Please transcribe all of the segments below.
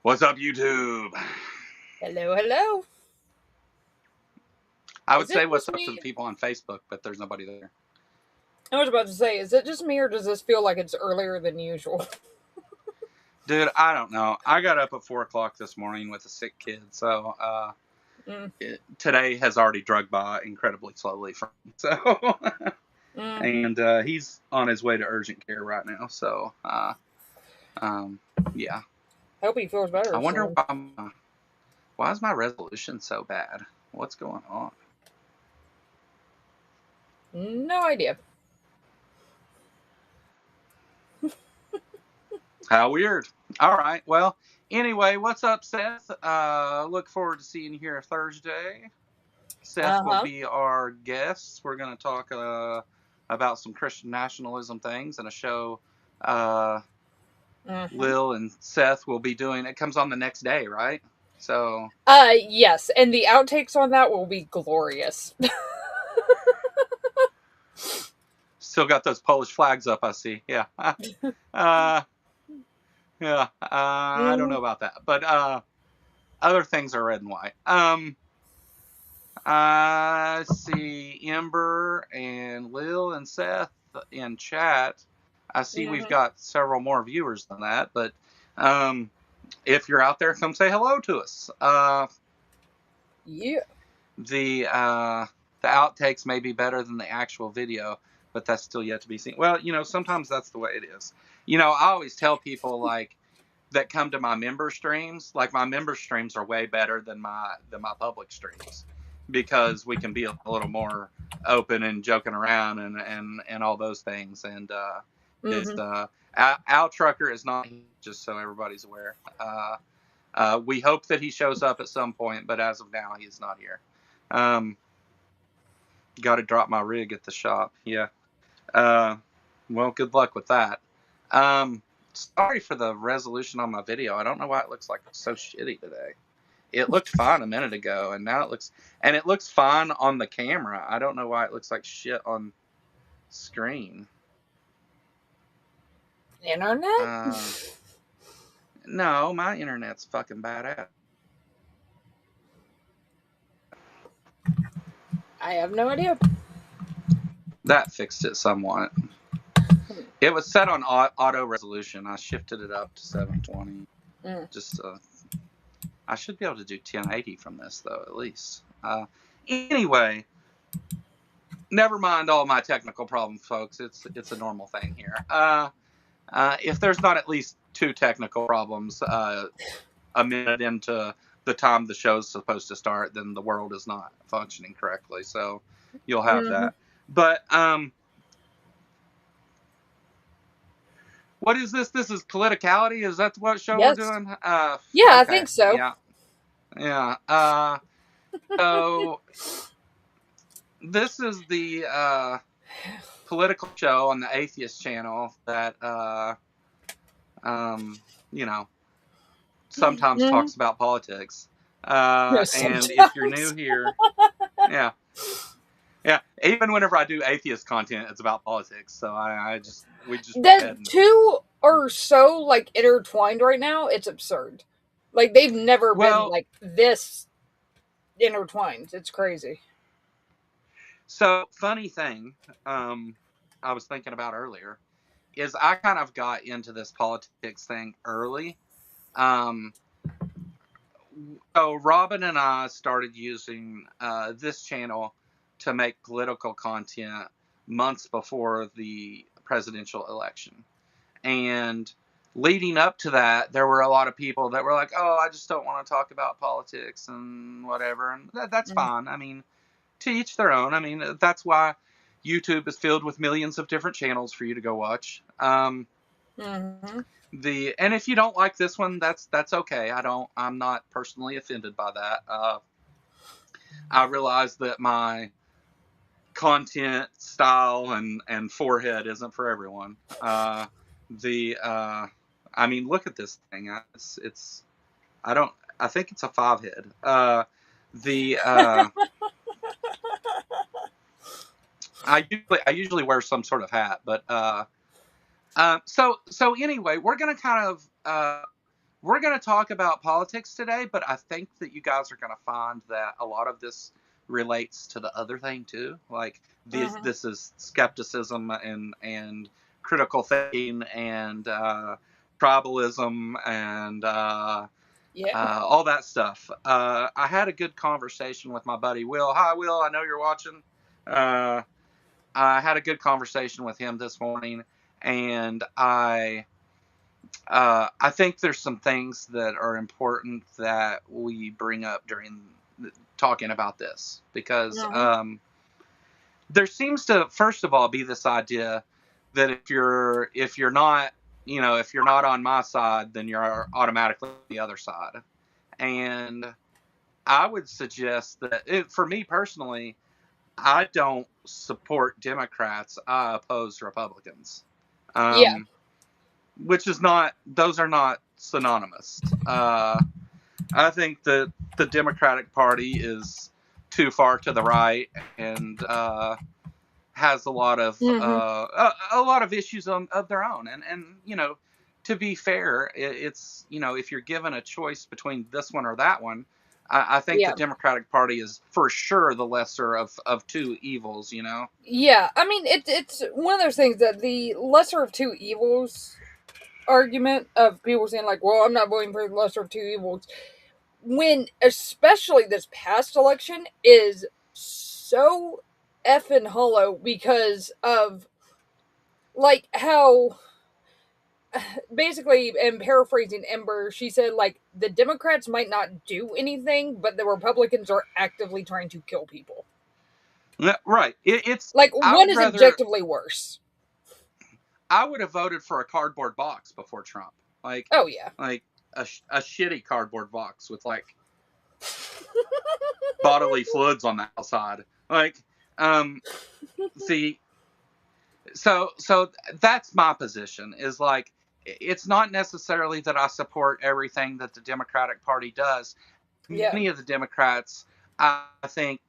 What's up, YouTube? Hello, hello. I would say what's up to the people on Facebook, but there's nobody there. I was about to say, is it just me or does this feel like it's earlier than usual? Dude, I don't know. I got up at 4 o'clock this morning with a sick kid, so today has already dragged by incredibly slowly for me. So, and he's on his way to urgent care right now. So, yeah. Hope he feels better. I wonder why is my resolution so bad? What's going on? No idea. How weird. All right. Well, anyway, what's up, Seth? Look forward to seeing you here Thursday. Seth will be our guest. We're going to talk about some Christian nationalism things and a show Lil and Seth will be doing. It comes on the next day, right? So. Yes, and the outtakes on that will be glorious. Still got those Polish flags up, I see. Yeah. Yeah. I don't know about that, but other things are red and white. I see Ember and Lil and Seth in chat. I see we've got several more viewers than that, but if you're out there, come say hello to us. Yeah. The outtakes may be better than the actual video, but that's still yet to be seen. Well, sometimes that's the way it is. I always tell people that come to my member streams, my member streams are way better than my public streams, because we can be a little more open and joking around and all those things. And Al Trucker is not, just so everybody's aware. We hope that he shows up at some point, but as of now, he is not here. Got to drop my rig at the shop. Yeah. Well, good luck with that. Sorry for the resolution on my video. I don't know why it looks like it's so shitty today. It looked fine a minute ago, and now it looks fine on the camera. I don't know why it looks like shit on screen. Internet? No, my internet's fucking badass. I have no idea. That fixed it somewhat. It was set on auto resolution. I shifted it up to 720. Just I should be able to do 1080 from this, though, at least. Anyway, never mind all my technical problems, folks. It's a normal thing here. If there's not at least 2 technical problems a minute into the time the show's supposed to start, then the world is not functioning correctly. So you'll have that. But what is this? This is Politicality? Is that what show we're doing? Yeah, okay. I think so. Yeah. So this is the political show on the Atheist channel that sometimes talks about politics. And if you're new here, yeah, even whenever I do atheist content, it's about politics. So we just the two are so intertwined right now. It's absurd. They've never been this intertwined. It's crazy. So, funny thing, I was thinking about earlier, is I kind of got into this politics thing early. So Robin and I started using this channel to make political content months before the presidential election. And leading up to that, there were a lot of people that were like, oh, I just don't want to talk about politics and whatever. And that's fine. I mean, to each their own. I mean, that's why YouTube is filled with millions of different channels for you to go watch. And if you don't like this one, that's okay. I'm not personally offended by that. I realize that my content style and forehead isn't for everyone. I mean, look at this thing. I think it's a 5 head. I usually wear some sort of hat, but so anyway, we're we're going to talk about politics today, but I think that you guys are going to find that a lot of this relates to the other thing too. Like this is skepticism and critical thinking and tribalism and all that stuff. I had a good conversation with my buddy Will. Hi, Will. I know you're watching. I had a good conversation with him this morning, and I think there's some things that are important that we bring up during talking about this, because there seems to, first of all, be this idea that if you're not on my side, then you're automatically the other side. And I would suggest that for me personally, I don't support Democrats. I oppose Republicans. Which is not; those are not synonymous. I think that the Democratic Party is too far to the right and has a lot of issues of their own. And to be fair, it's if you're given a choice between this one or that one, I think the Democratic Party is for sure the lesser of two evils. Yeah, I mean it's one of those things that the lesser of two evils argument of people saying like, well, I'm not voting for the lesser of two evils, when especially this past election is so effing hollow because of like how basically, and paraphrasing Ember, she said like the Democrats might not do anything, but the Republicans are actively trying to kill people. Right. It's like one is objectively worse. I would have voted for a cardboard box before Trump. Like, oh yeah, like a shitty cardboard box with like bodily fluids on the outside. Like, see, so that's my position. Is like, it's not necessarily that I support everything that the Democratic Party does. Many of the Democrats, I think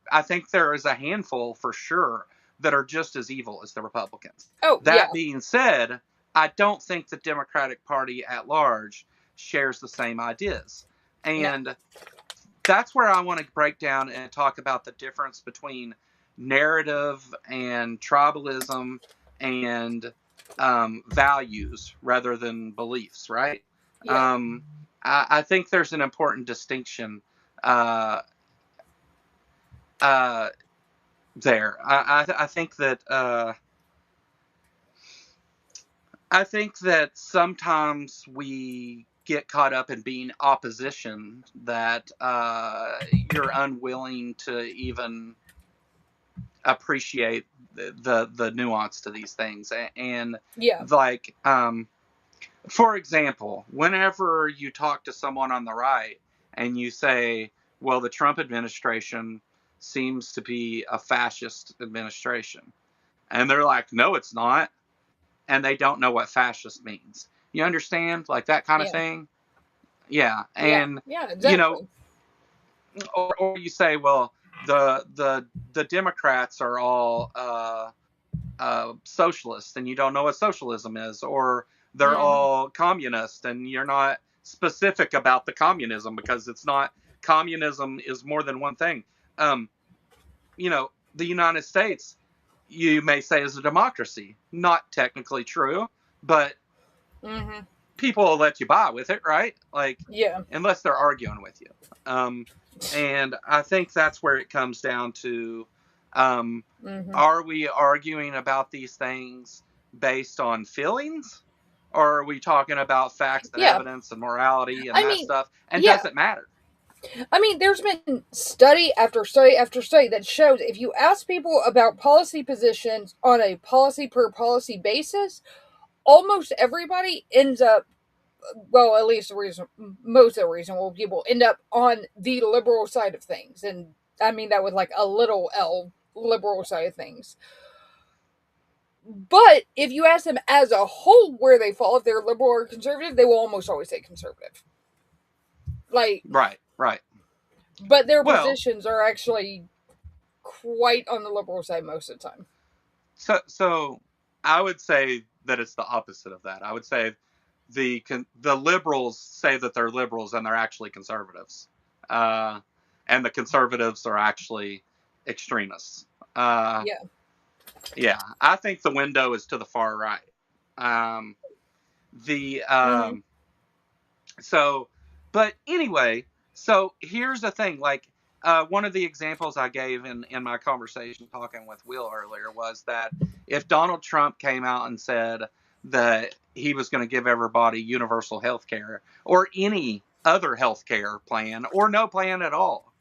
there is a handful for sure that are just as evil as the Republicans. That being said, I don't think the Democratic Party at large shares the same ideas. And that's where I want to break down and talk about the difference between narrative and tribalism and values rather than beliefs, right? I think there's an important distinction there. I think that sometimes we get caught up in being opposition that you're unwilling to even appreciate the nuance to these things. And like for example, whenever you talk to someone on the right and you say, well, the Trump administration seems to be a fascist administration, and they're like, no, it's not, and they don't know what fascist means. You understand? Like that kind of thing. And exactly. or you say, well, the Democrats are all socialists, and you don't know what socialism is, or they're all communist, and you're not specific about the communism because it's not. Communism is more than one thing. The United States, you may say, is a democracy. Not technically true, but people will let you buy with it, right? Like, unless they're arguing with you. And I think that's where it comes down to, are we arguing about these things based on feelings? Or are we talking about facts and evidence and morality and that stuff? And does it matter? I mean, there's been study after study after study that shows if you ask people about policy positions on a policy per policy basis, almost everybody ends up, well, at least most of the reasonable people end up on the liberal side of things. And I mean that with like a little L, liberal side of things. But if you ask them as a whole where they fall, if they're liberal or conservative, they will almost always say conservative. Like, right. But their positions are actually quite on the liberal side most of the time. So I would say that it's the opposite of that. I would say the liberals say that they're liberals and they're actually conservatives, and the conservatives are actually extremists. Yeah. Yeah, I think the window is to the far right. Um, the So, but anyway, so here's the thing. Like, one of the examples I gave in my conversation talking with Will earlier was that if Donald Trump came out and said that he was going to give everybody universal health care or any other health care plan or no plan at all,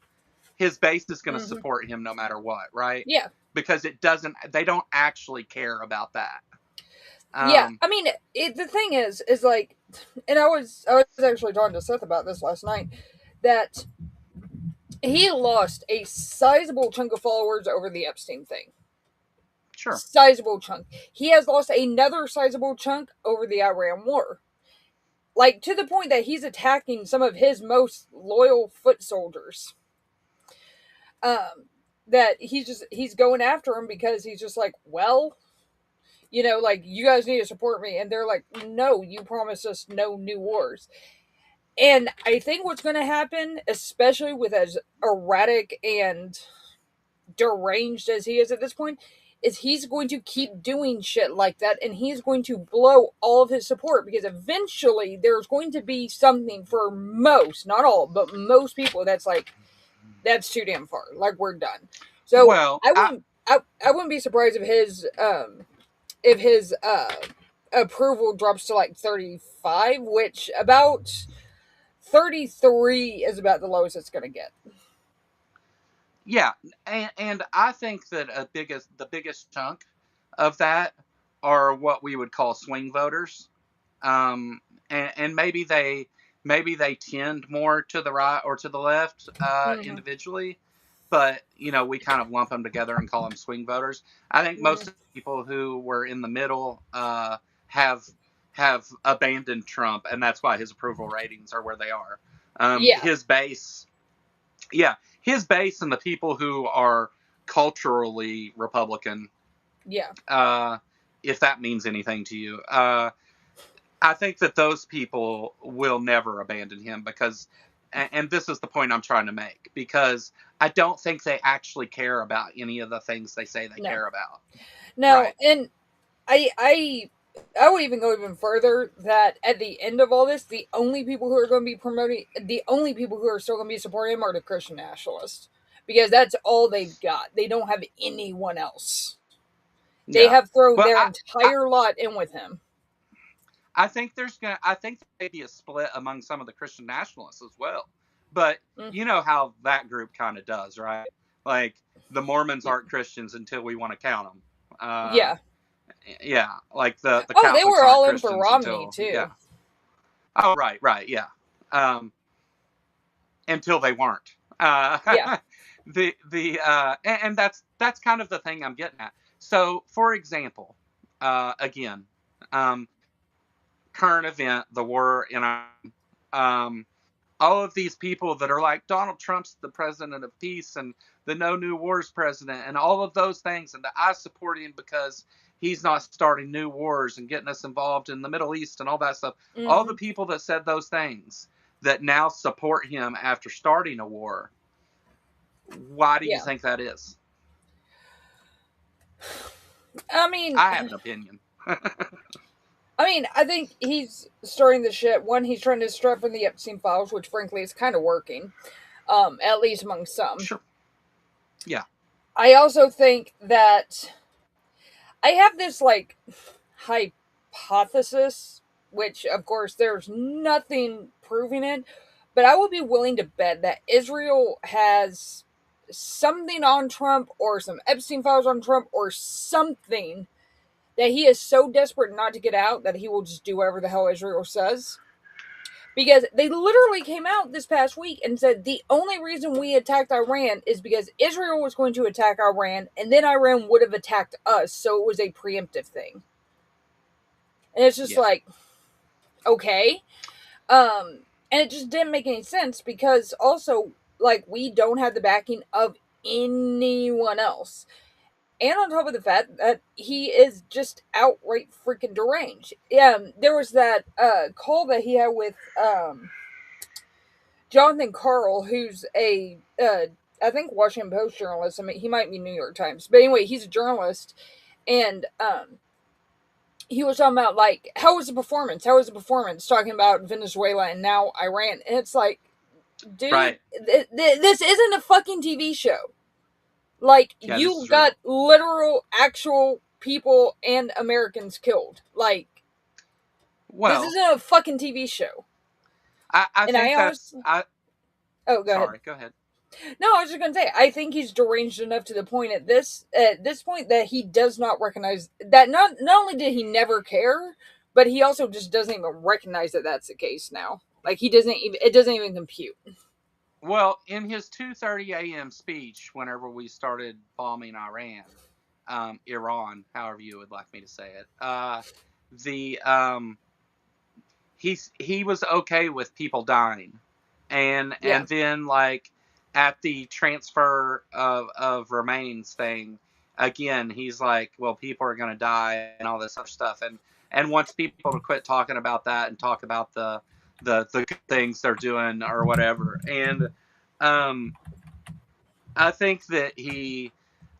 his base is going to support him no matter what, right? Yeah. Because they don't actually care about that. Yeah, I mean, the thing is like, and I was actually talking to Seth about this last night, that he lost a sizable chunk of followers over the Epstein thing. Sure. Sizable chunk. He has lost another sizable chunk over the Iran war. Like, to the point that he's attacking some of his most loyal foot soldiers. That he's going after him because he's just like, well, you know, like, you guys need to support me. And they're like, no, you promised us no new wars. And I think what's going to happen, especially with as erratic and deranged as he is at this point, is he's going to keep doing shit like that, and he's going to blow all of his support, because eventually there's going to be something for most, not all, but most people that's like, that's too damn far. Like, we're done. So well, I wouldn't be surprised if his approval drops to like 35, which about 33 is about the lowest it's going to get. Yeah, and I think that the biggest chunk of that are what we would call swing voters, and maybe they tend more to the right or to the left individually, but you know, we kind of lump them together and call them swing voters. I think most of the people who were in the middle have abandoned Trump, and that's why his approval ratings are where they are. His base, yeah, his base and the people who are culturally Republican, if that means anything to you, I think that those people will never abandon him, because, and this is the point I'm trying to make, because I don't think they actually care about any of the things they say they care about. No, right. And I would even go even further, that at the end of all this, the only people who are going to be promoting, the only people who are still going to be supporting him are the Christian nationalists, because that's all they've got. They don't have anyone else. They have thrown their entire lot in with him. I think there may be a split among some of the Christian nationalists as well, but you know how that group kind of does, right? Like, the Mormons aren't Christians until we want to count them. Yeah, like the Catholics they were all Christians in for Romney too. Yeah. Oh, right, yeah. Until they weren't. And that's kind of the thing I'm getting at. So, for example, again, current event, the war in Iran. All of these people that are like, Donald Trump's the president of peace and the no new wars president and all of those things, and that I support him because he's not starting new wars and getting us involved in the Middle East and all that stuff. All the people that said those things that now support him after starting a war, why do you think that is? I mean, I have an opinion. I mean, I think he's starting the shit. One, he's trying to distract from the Epstein files, which frankly is kind of working, at least among some. Sure. Yeah. I also think that I have this, like, hypothesis, which, of course, there's nothing proving it, but I would be willing to bet that Israel has something on Trump, or some Epstein files on Trump, or something, that he is so desperate not to get out that he will just do whatever the hell Israel says. Because they literally came out this past week and said the only reason we attacked Iran is because Israel was going to attack Iran, and then Iran would have attacked us, so it was a preemptive thing. And it's just like, okay. And it just didn't make any sense, because also, like, we don't have the backing of anyone else. And on top of the fact that he is just outright freaking deranged. There was that call that he had with Jonathan Carl, who's a I think Washington Post journalist. I mean, he might be New York Times, but anyway, he's a journalist, and he was talking about like how was the performance? How was the performance? Talking about Venezuela and now Iran, and it's like, dude, Right. This isn't a fucking TV show. Like, Yeah, you got literal, actual people and Americans killed. Like, well, this isn't a fucking TV show. I think that's. Oh, go sorry, ahead. go ahead. No, I was just gonna say, I think he's deranged enough to the point at this point that he does not recognize that. Not only did he never care, but he also just doesn't even recognize that that's the case now. Like, he doesn't even, it doesn't even compute. Well, in his 2:30 a.m. speech, whenever we started bombing Iran, however you would like me to say it, he was okay with people dying, and then like at the transfer of remains thing, again he's like, well, people are going to die and all this other stuff, and wants people to quit talking about that and talk about the good things they're doing or whatever. And I think that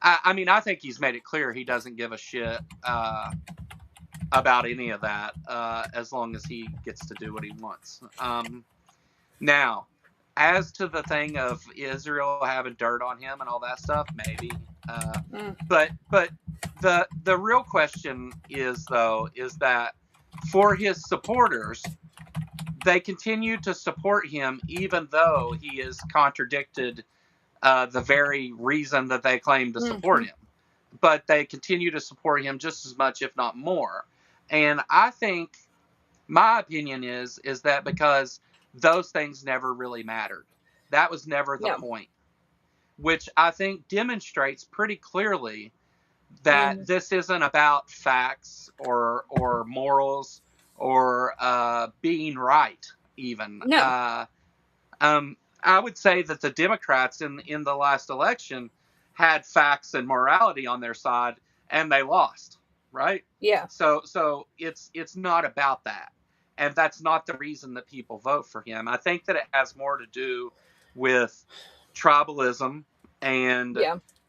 I think he's made it clear he doesn't give a shit about any of that, as long as he gets to do what he wants. Now, as to the thing of Israel having dirt on him and all that stuff, maybe. But the real question is that for his supporters, they continue to support him even though he has contradicted the very reason that they claim to support him. But they continue to support him just as much, if not more. And I think my opinion is that because those things never really mattered. That was never the point. Which I think demonstrates pretty clearly that this isn't about facts or morals or being right, even. No. I would say that the Democrats in the last election had facts and morality on their side, and they lost, right? Yeah. So it's not about that, and that's not the reason that people vote for him. I think that it has more to do with tribalism and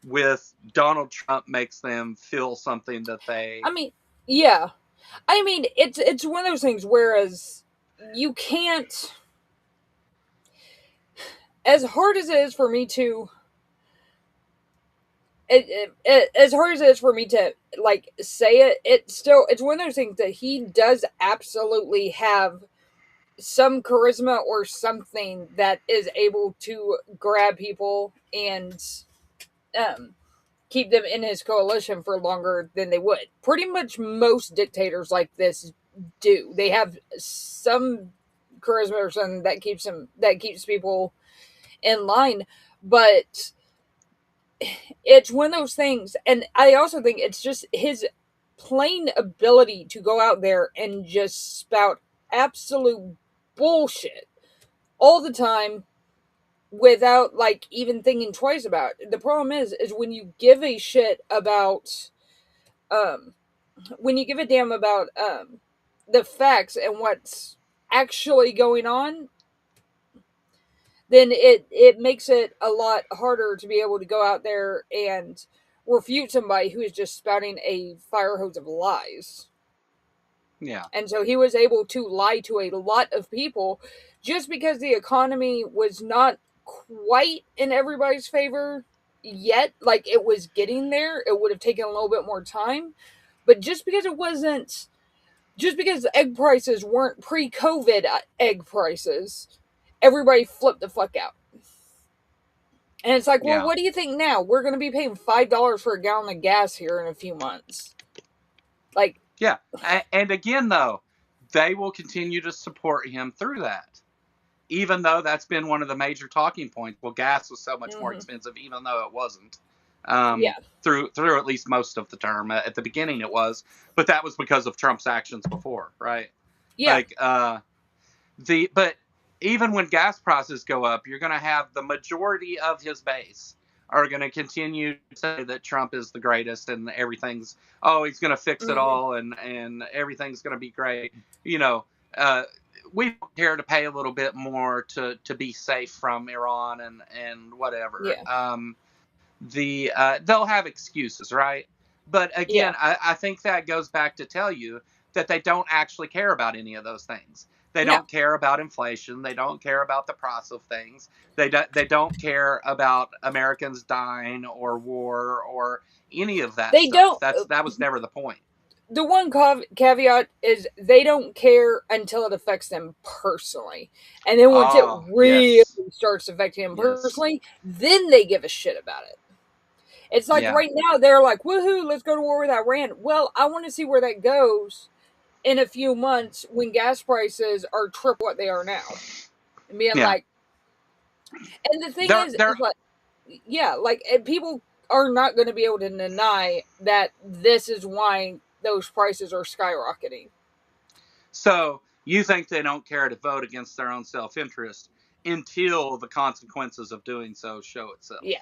with Donald Trump makes them feel something that they. I mean, yeah. I mean, it's one of those things. Whereas you can't. As hard as it is for me to, as hard as it is for me to like say it, it's one of those things that he does absolutely have some charisma or something that is able to grab people and keep them in his coalition for longer than they would. Pretty much most dictators like this do. They have some charisma or something that keeps people in line, but it's one of those things. And I also think it's just his plain ability to go out there and just spout absolute bullshit all the time without like even thinking twice about it. The problem is when you give a shit about when you give a damn about the facts and what's actually going on, then it makes it a lot harder to be able to go out there and refute somebody who is just spouting a fire hose of lies. Yeah. And so he was able to lie to a lot of people just because the economy was not quite in everybody's favor yet. Like, it was getting there. It would have taken a little bit more time. But just because egg prices weren't pre-COVID egg prices, everybody flipped the fuck out. And it's like, well, what do you think now? We're going to be paying $5 for a gallon of gas here in a few months. Like, yeah. And again, though, they will continue to support him through that, even though that's been one of the major talking points. Well, gas was so much more expensive, even though it wasn't. Through at least most of the term. At the beginning, it was, but that was because of Trump's actions before, right? Yeah. Like but even when gas prices go up, you're going to have the majority of his base are going to continue to say that Trump is the greatest and everything's, he's going to fix it all and everything's going to be great. You know, we don't care to pay a little bit more to be safe from Iran and whatever. Yeah. They'll have excuses, right? But again, I think that goes back to tell you that they don't actually care about any of those things. They don't care about inflation. They don't care about the price of things. They don't care about Americans dying or war or any of that stuff. That was never the point. The one caveat is they don't care until it affects them personally. And then once it really starts affecting them personally, then they give a shit about it. It's like right now they're like, woohoo, let's go to war with Iran. Well, I want to see where that goes in a few months when gas prices are triple what they are now. And being like, and the thing is like, people are not going to be able to deny that this is why those prices are skyrocketing. So you think they don't care to vote against their own self-interest until the consequences of doing so show itself? Yeah.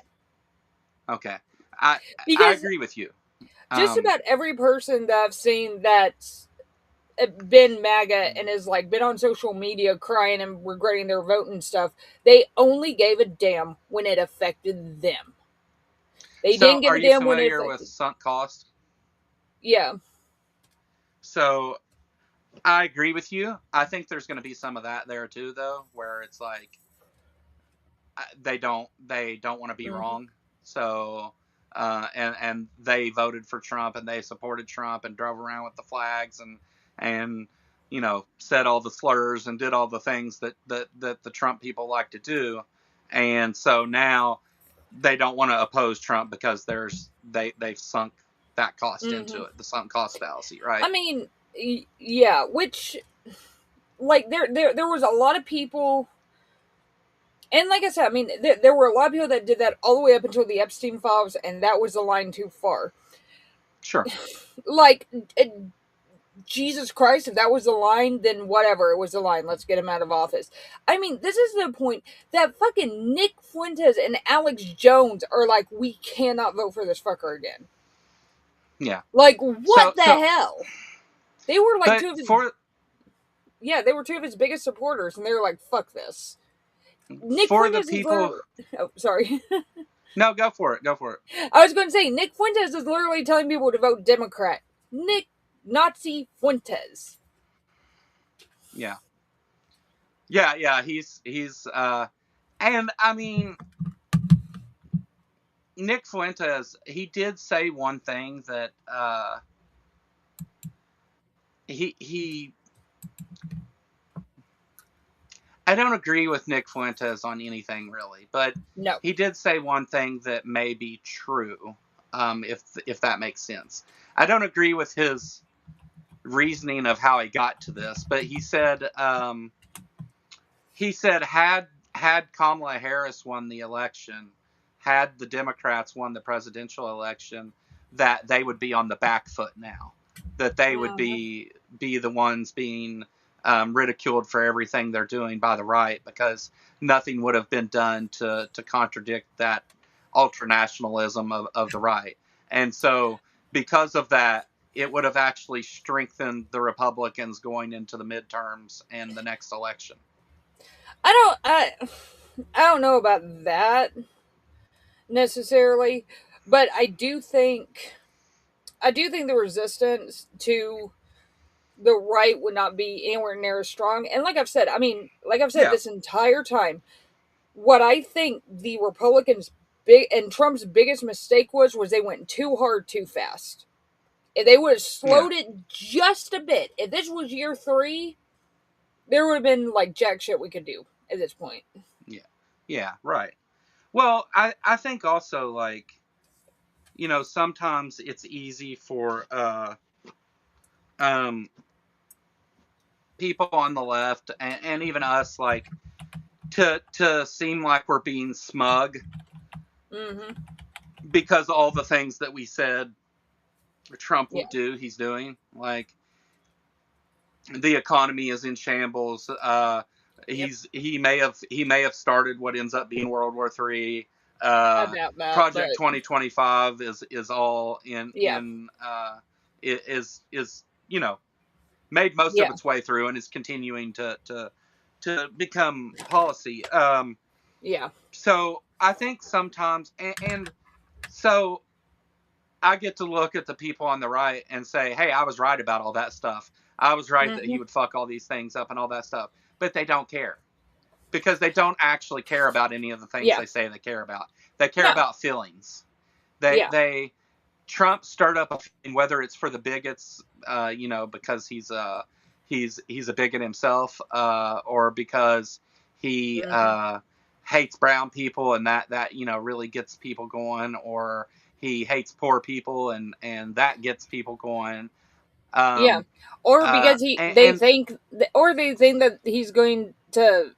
Okay. I agree with you. Just about every person that I've seen that's been MAGA and has like been on social media crying and regretting their vote and stuff, they only gave a damn when it affected them. They didn't give a damn when it affected. Are you familiar with sunk cost? Yeah. So I agree with you. I think there's going to be some of that there too, though, where it's like they don't want to be wrong. So and they voted for Trump and they supported Trump and drove around with the flags and you know, said all the slurs and did all the things that the Trump people like to do. And so now they don't want to oppose Trump because they've sunk that cost into it, the sunk cost fallacy, right? I mean, yeah, which like there was a lot of people. And like I said, I mean, there were a lot of people that did that all the way up until the Epstein files, and that was the line too far. Sure. Like, Jesus Christ, if that was the line, then whatever, it was the line. Let's get him out of office. I mean, this is the point that fucking Nick Fuentes and Alex Jones are like, we cannot vote for this fucker again. Yeah. Like, what the hell? They were like two of his... they were two of his biggest supporters, and they were like, fuck this. Nick Fuentes the people... Oh, sorry. No, go for it. I was going to say, Nick Fuentes is literally telling people to vote Democrat. Nick Nazi Fuentes. Yeah. He's and I mean, Nick Fuentes, he did say one thing that he I don't agree with Nick Fuentes on anything really, but he did say one thing that may be true, if that makes sense. I don't agree with his reasoning of how he got to this, but he said had Kamala Harris won the election, had the Democrats won the presidential election, that they would be on the back foot now, that they would be the ones being ridiculed for everything they're doing by the right, because nothing would have been done to contradict that ultranationalism of the right. And so because of that, it would have actually strengthened the Republicans going into the midterms and the next election. I don't know about that necessarily, but I do think the resistance to the right would not be anywhere near as strong. And like I've said, this entire time, what I think the Republicans' and Trump's biggest mistake was they went too hard too fast. If they would have slowed it just a bit, if this was year 3, there would have been like jack shit we could do at this point. Yeah, right. Well, I think also, like, you know, sometimes it's easy for people on the left and even us, like, to seem like we're being smug because all the things that we said Trump will do, he's doing. Like, the economy is in shambles. He may have started what ends up being World War III. about that, Project but 2025 is all yeah, is made most of yeah, its way through and is continuing to become policy. yeah. So I think sometimes, and so I get to look at the people on the right and say, hey, I was right about all that stuff. I was right that he Hmm. would fuck all these things up and all that stuff. But they don't care because they don't actually care about any of the things Yeah. they say they care about. They care No. about feelings. They, Yeah. they, Trump stirred up a feeling, whether it's for the bigots, because he's a bigot himself, or because he Hmm. hates brown people and that really gets people going, or he hates poor people and that gets people going. Yeah. Um, Or because and they think that he's going to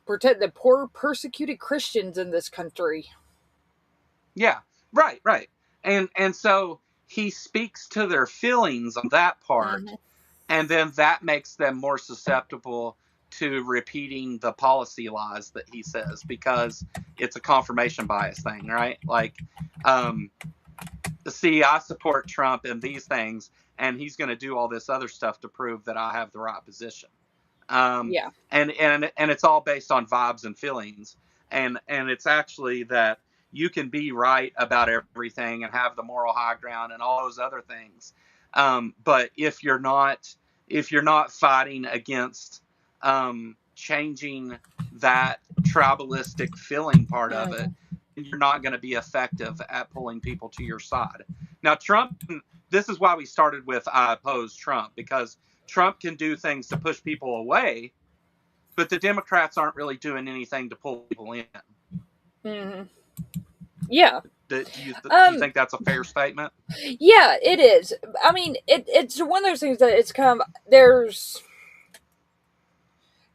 protect the poor persecuted Christians in this country. yeah, right, and so he speaks to their feelings on that part, Hmm. and then that makes them more susceptible to repeating the policy lies that he says because it's a confirmation bias thing, right? Like, um, see, I support Trump in these things, and he's going to do all this other stuff to prove that I have the right position. Um, Yeah. and it's all based on vibes and feelings, and it's actually that you can be right about everything and have the moral high ground and all those other things, but if you're not fighting against changing that tribalistic feeling part of it, Hmm. you're not going to be effective at pulling people to your side. Now, Trump, this is why we started with I oppose Trump, because Trump can do things to push people away, but the Democrats aren't really doing anything to pull people in. Hmm. Yeah. Do you Um. think that's a fair statement? Yeah, it is. I mean, it's one of those things that it's kind of there's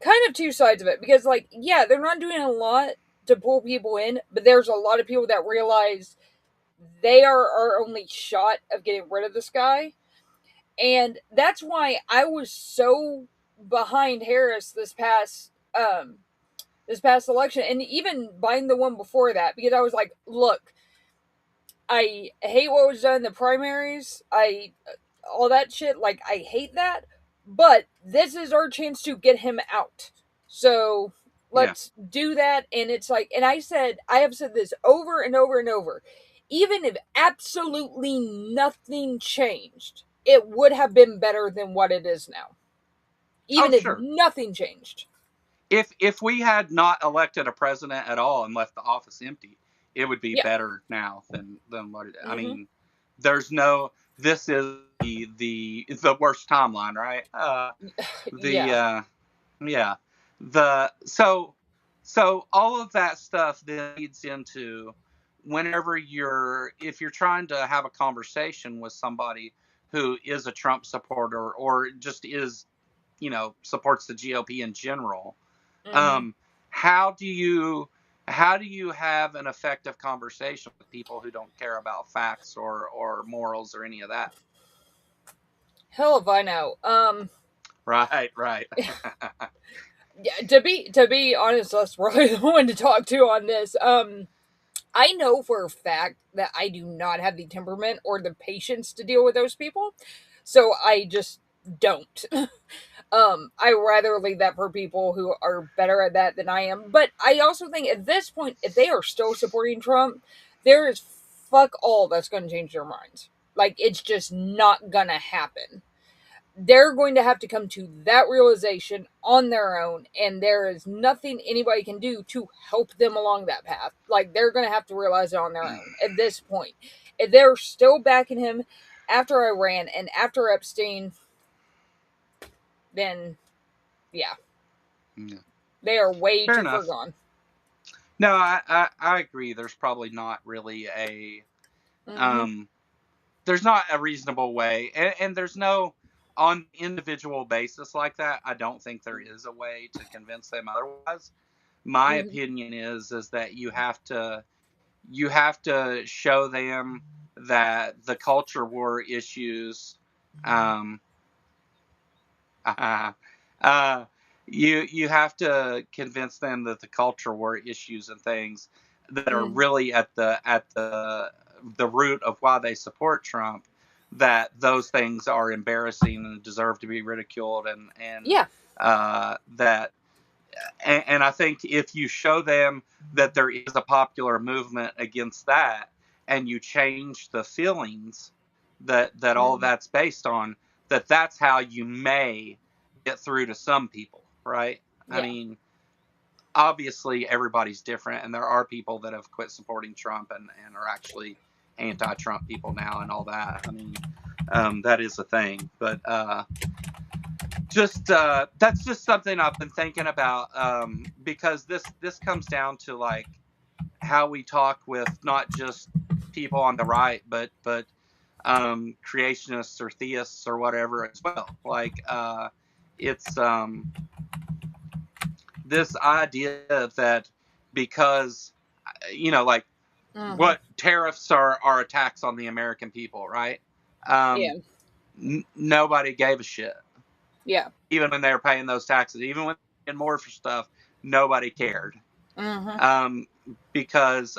kind of two sides of it because, like, yeah, they're not doing a lot to pull people in, but there's a lot of people that realize they are our only shot of getting rid of this guy. And that's why I was so behind Harris this past election, and even behind the one before that, because I was like, look, I hate what was done in the primaries. I all that shit, like, I hate that, but this is our chance to get him out. So Yeah. let's do that. And it's like, and I have said this over and over and over, even if absolutely nothing changed, it would have been better than what it is now, Oh, even if sure. nothing changed. If we had not elected a president at all and left the office empty, it would be Yeah. better now than what it. I Hmm. mean, there's no. This is the worst timeline, right? The Yeah. Yeah. The so all of that stuff then leads into whenever if you're trying to have a conversation with somebody who is a Trump supporter or just supports the GOP in general, Hmm. um, how do you how do you have an effective conversation with people who don't care about facts or morals or any of that? Hell if I know. Right. Yeah, to be honest, that's really the one to talk to on this. I know for a fact that I do not have the temperament or the patience to deal with those people, so I just don't. I rather leave that for people who are better at that than I am. But I also think at this point, if they are still supporting Trump, there is fuck all that's going to change their minds. Like, it's just not gonna happen. They're going to have to come to that realization on their own, and there is nothing anybody can do to help them along that path. Like, they're going to have to realize it on their own at this point. If they're still backing him after Iran and after Epstein, then yeah, Yeah. they are way Fair too far enough. gone. No, I agree. There's probably not really Mm-hmm. um there's not a reasonable way, and there's no on individual basis like that. I don't think there is a way to convince them otherwise. My Mm-hmm. opinion is that you have to show them that the culture war issues, um, uh, you have to convince them that the culture war issues and things that are really at the root of why they support Trump, that those things are embarrassing and deserve to be ridiculed, and that and I think if you show them that there is a popular movement against that, and you change the feelings that all that's based on, that's how you may get through to some people, right? I mean, obviously everybody's different, and there are people that have quit supporting Trump and are actually anti-Trump people now and all that. I mean, that is a thing, but that's just something I've been thinking about, because this comes down to like how we talk with not just people on the right, but creationists or theists or whatever as well. Like it's this idea that because like what tariffs are attacks on the American people, right? Nobody gave a shit. Yeah. Even when they were paying those taxes, even when they paid more for stuff, nobody cared. Because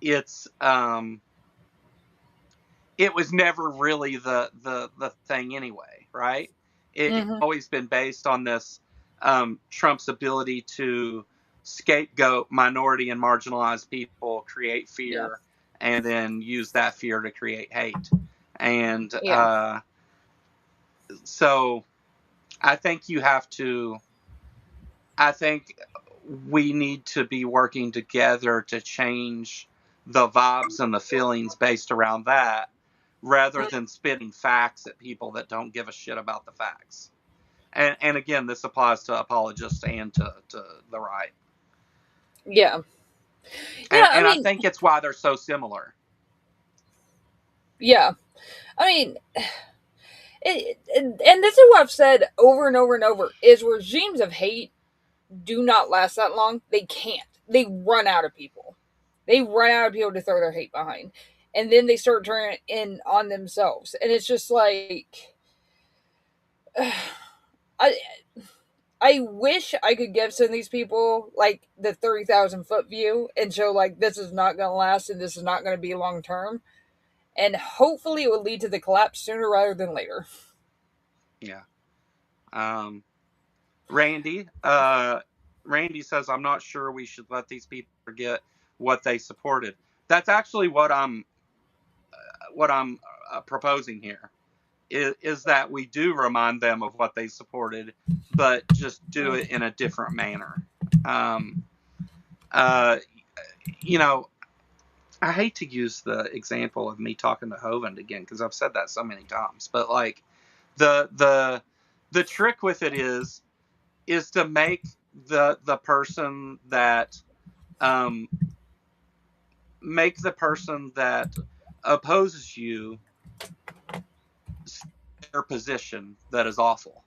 it's it was never really the thing anyway, right? It's always been based on this Trump's ability to scapegoat minority and marginalized people, create fear, and then use that fear to create hate. And so I think we need to be working together to change the vibes and the feelings based around that, rather than spitting facts at people that don't give a shit about the facts. And again, this applies to apologists and to the right. Yeah. And I think it's why they're so similar. Yeah. I mean, and this is what I've said over and over and over, is regimes of hate do not last that long. They can't. They run out of people. They run out of people to throw their hate behind. And then they start turning in on themselves. And it's just like, I wish I could give some of these people like the 30,000 foot view and show like this is not going to last and this is not going to be long term. And hopefully it will lead to the collapse sooner rather than later. Yeah. Randy says, I'm not sure we should let these people forget what they supported. That's actually what I'm proposing here. Is that we do remind them of what they supported, but just do it in a different manner. I hate to use the example of me talking to Hovind again, because I've said that so many times, but like the trick with it is to make the person that opposes you their position that is awful,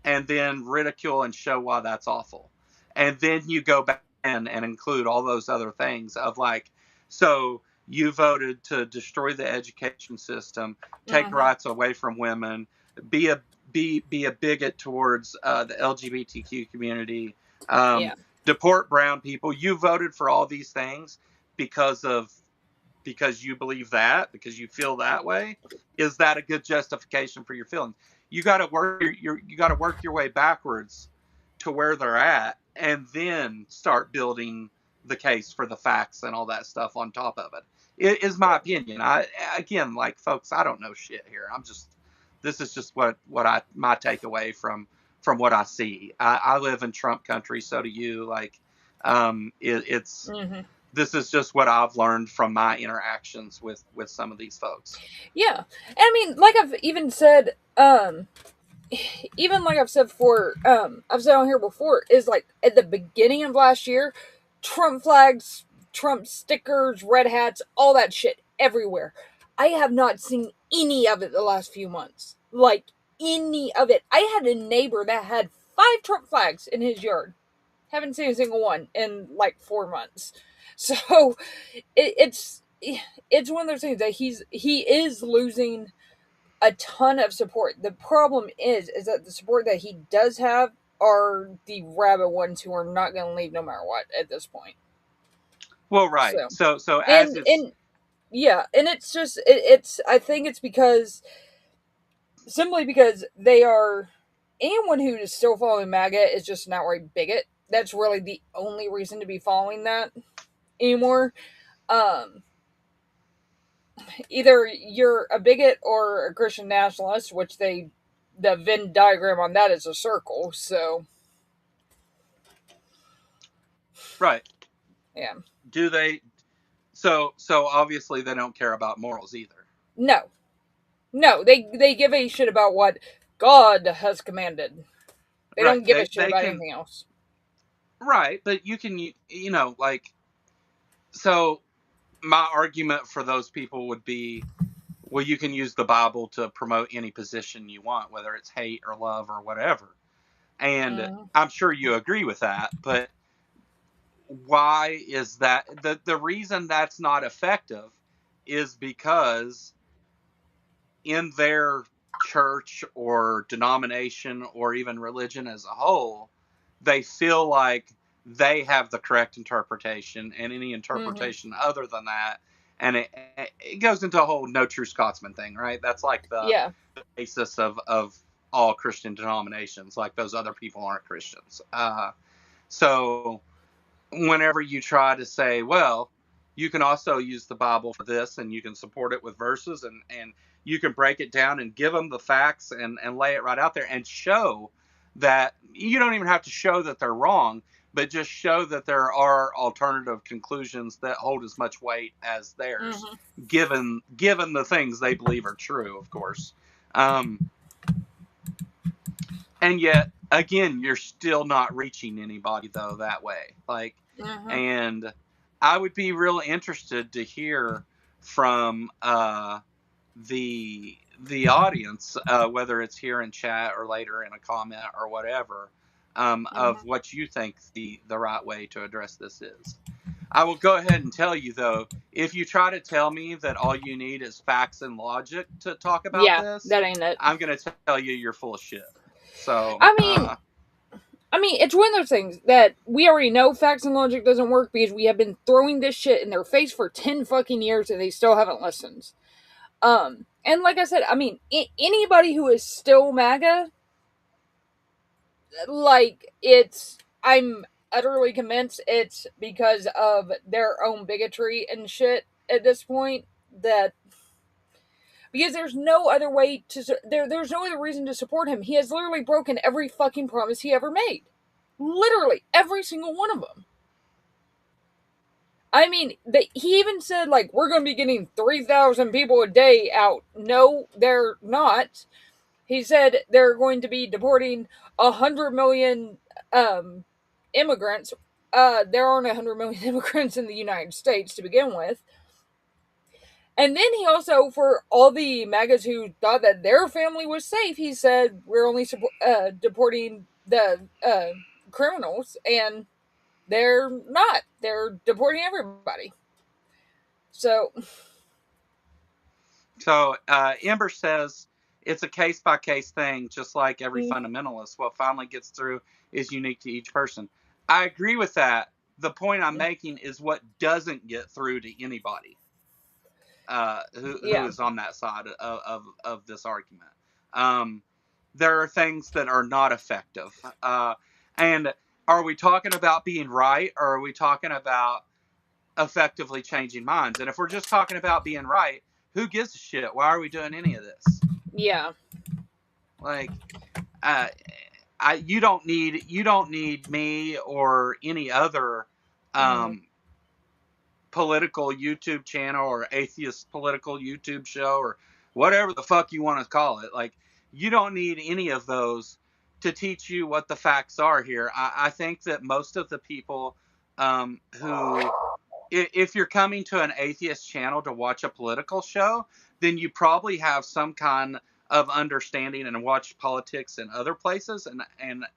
and then ridicule and show why that's awful, and then you go back and include all those other things of like, so you voted to destroy the education system, take rights away from women, be a bigot towards the LGBTQ community, deport brown people. You voted for all these things because you believe that, because you feel that way. Is that a good justification for your feelings? You got to work your way backwards to where they're at, and then start building the case for the facts and all that stuff on top of it. It is my opinion. Again, like, folks, I don't know shit here. This is just my takeaway from what I see. I live in Trump country, so do you. Like, it's. This is just what I've learned from my interactions with some of these folks. Yeah. And I mean, like I've even said, like I've said before, I've said on here before, is like at the beginning of last year, Trump flags, Trump stickers, red hats, all that shit everywhere. I have not seen any of it the last few months. Like, any of it. I had a neighbor that had 5 Trump flags in his yard. Haven't seen a single one in like 4 months. So it's one of those things that he is losing a ton of support. The problem is that the support that he does have are the rabid ones who are not going to leave no matter what at this point. Well, right. So as and it's yeah, and it's just it's I think it's because simply because they are anyone who is still following MAGA is just an outright bigot. That's really the only reason to be following that anymore. Um, Either you're a bigot or a Christian nationalist, which the Venn diagram on that is a circle. So right. yeah, Do they? So obviously they don't care about morals either. no, no, they give a shit about what God has commanded. They Right. don't give a shit They about can. anything else. Right, but you can like so. My argument for those people would be, well, you can use the Bible to promote any position you want, whether it's hate or love or whatever. And Mm-hmm. I'm sure you agree with that, but why is that? The reason that's not effective is because in their church or denomination or even religion as a whole, they feel like they have the correct interpretation, and any Mm-hmm. interpretation other than that, and it goes into a whole no true Scotsman thing, right? That's like the Yeah. basis of all Christian denominations. Like those other people aren't Christians. So whenever you try to say, well, you can also use the Bible for this, and you can support it with verses, and you can break it down and give them the facts and lay it right out there and show that you don't even have to show that they're wrong, but just show that there are alternative conclusions that hold as much weight as theirs, Mm-hmm. given the things they believe are true, of course. Um, and yet again, you're still not reaching anybody though that way. Like, Mm-hmm. and I would be real interested to hear from the audience, whether it's here in chat or later in a comment or whatever, of Mm-hmm. what you think the right way to address this is. I will go ahead and tell you though, if you try to tell me that all you need is facts and logic to talk about Yeah, this, that ain't it. I'm going to tell you you're full of shit. So, I mean, it's one of those things that we already know facts and logic doesn't work because we have been throwing this shit in their face for 10 fucking years and they still haven't listened. And like I said, anybody who is still MAGA, like, I'm utterly convinced it's because of their own bigotry and shit at this point. That because there's no other way to there's no other reason to support him. He has literally broken every fucking promise he ever made. Literally every single one of them. He even said, like, we're going to be getting 3,000 people a day out. No, they're not. He said they're going to be deporting 100 million immigrants. There aren't 100 million immigrants in the United States to begin with. And then he also, for all the MAGAs who thought that their family was safe, he said, we're only deporting the criminals, and they're not. They're deporting everybody. So, Ember says it's a case by case thing, just like every fundamentalist. What finally gets through is unique to each person. I agree with that. The point I'm making is what doesn't get through to anybody who yeah. is on that side of this argument. Um, there are things that are not effective. And are we talking about being right, or are we talking about effectively changing minds? And if we're just talking about being right, who gives a shit? Why are we doing any of this? Yeah. Like, uh, you don't need me or any other Mm-hmm. political YouTube channel or atheist political YouTube show or whatever the fuck you want to call it. Like, you don't need any of those to teach you what the facts are here. I think that most of the people who, if you're coming to an atheist channel to watch a political show, then you probably have some kind of understanding and watch politics in other places,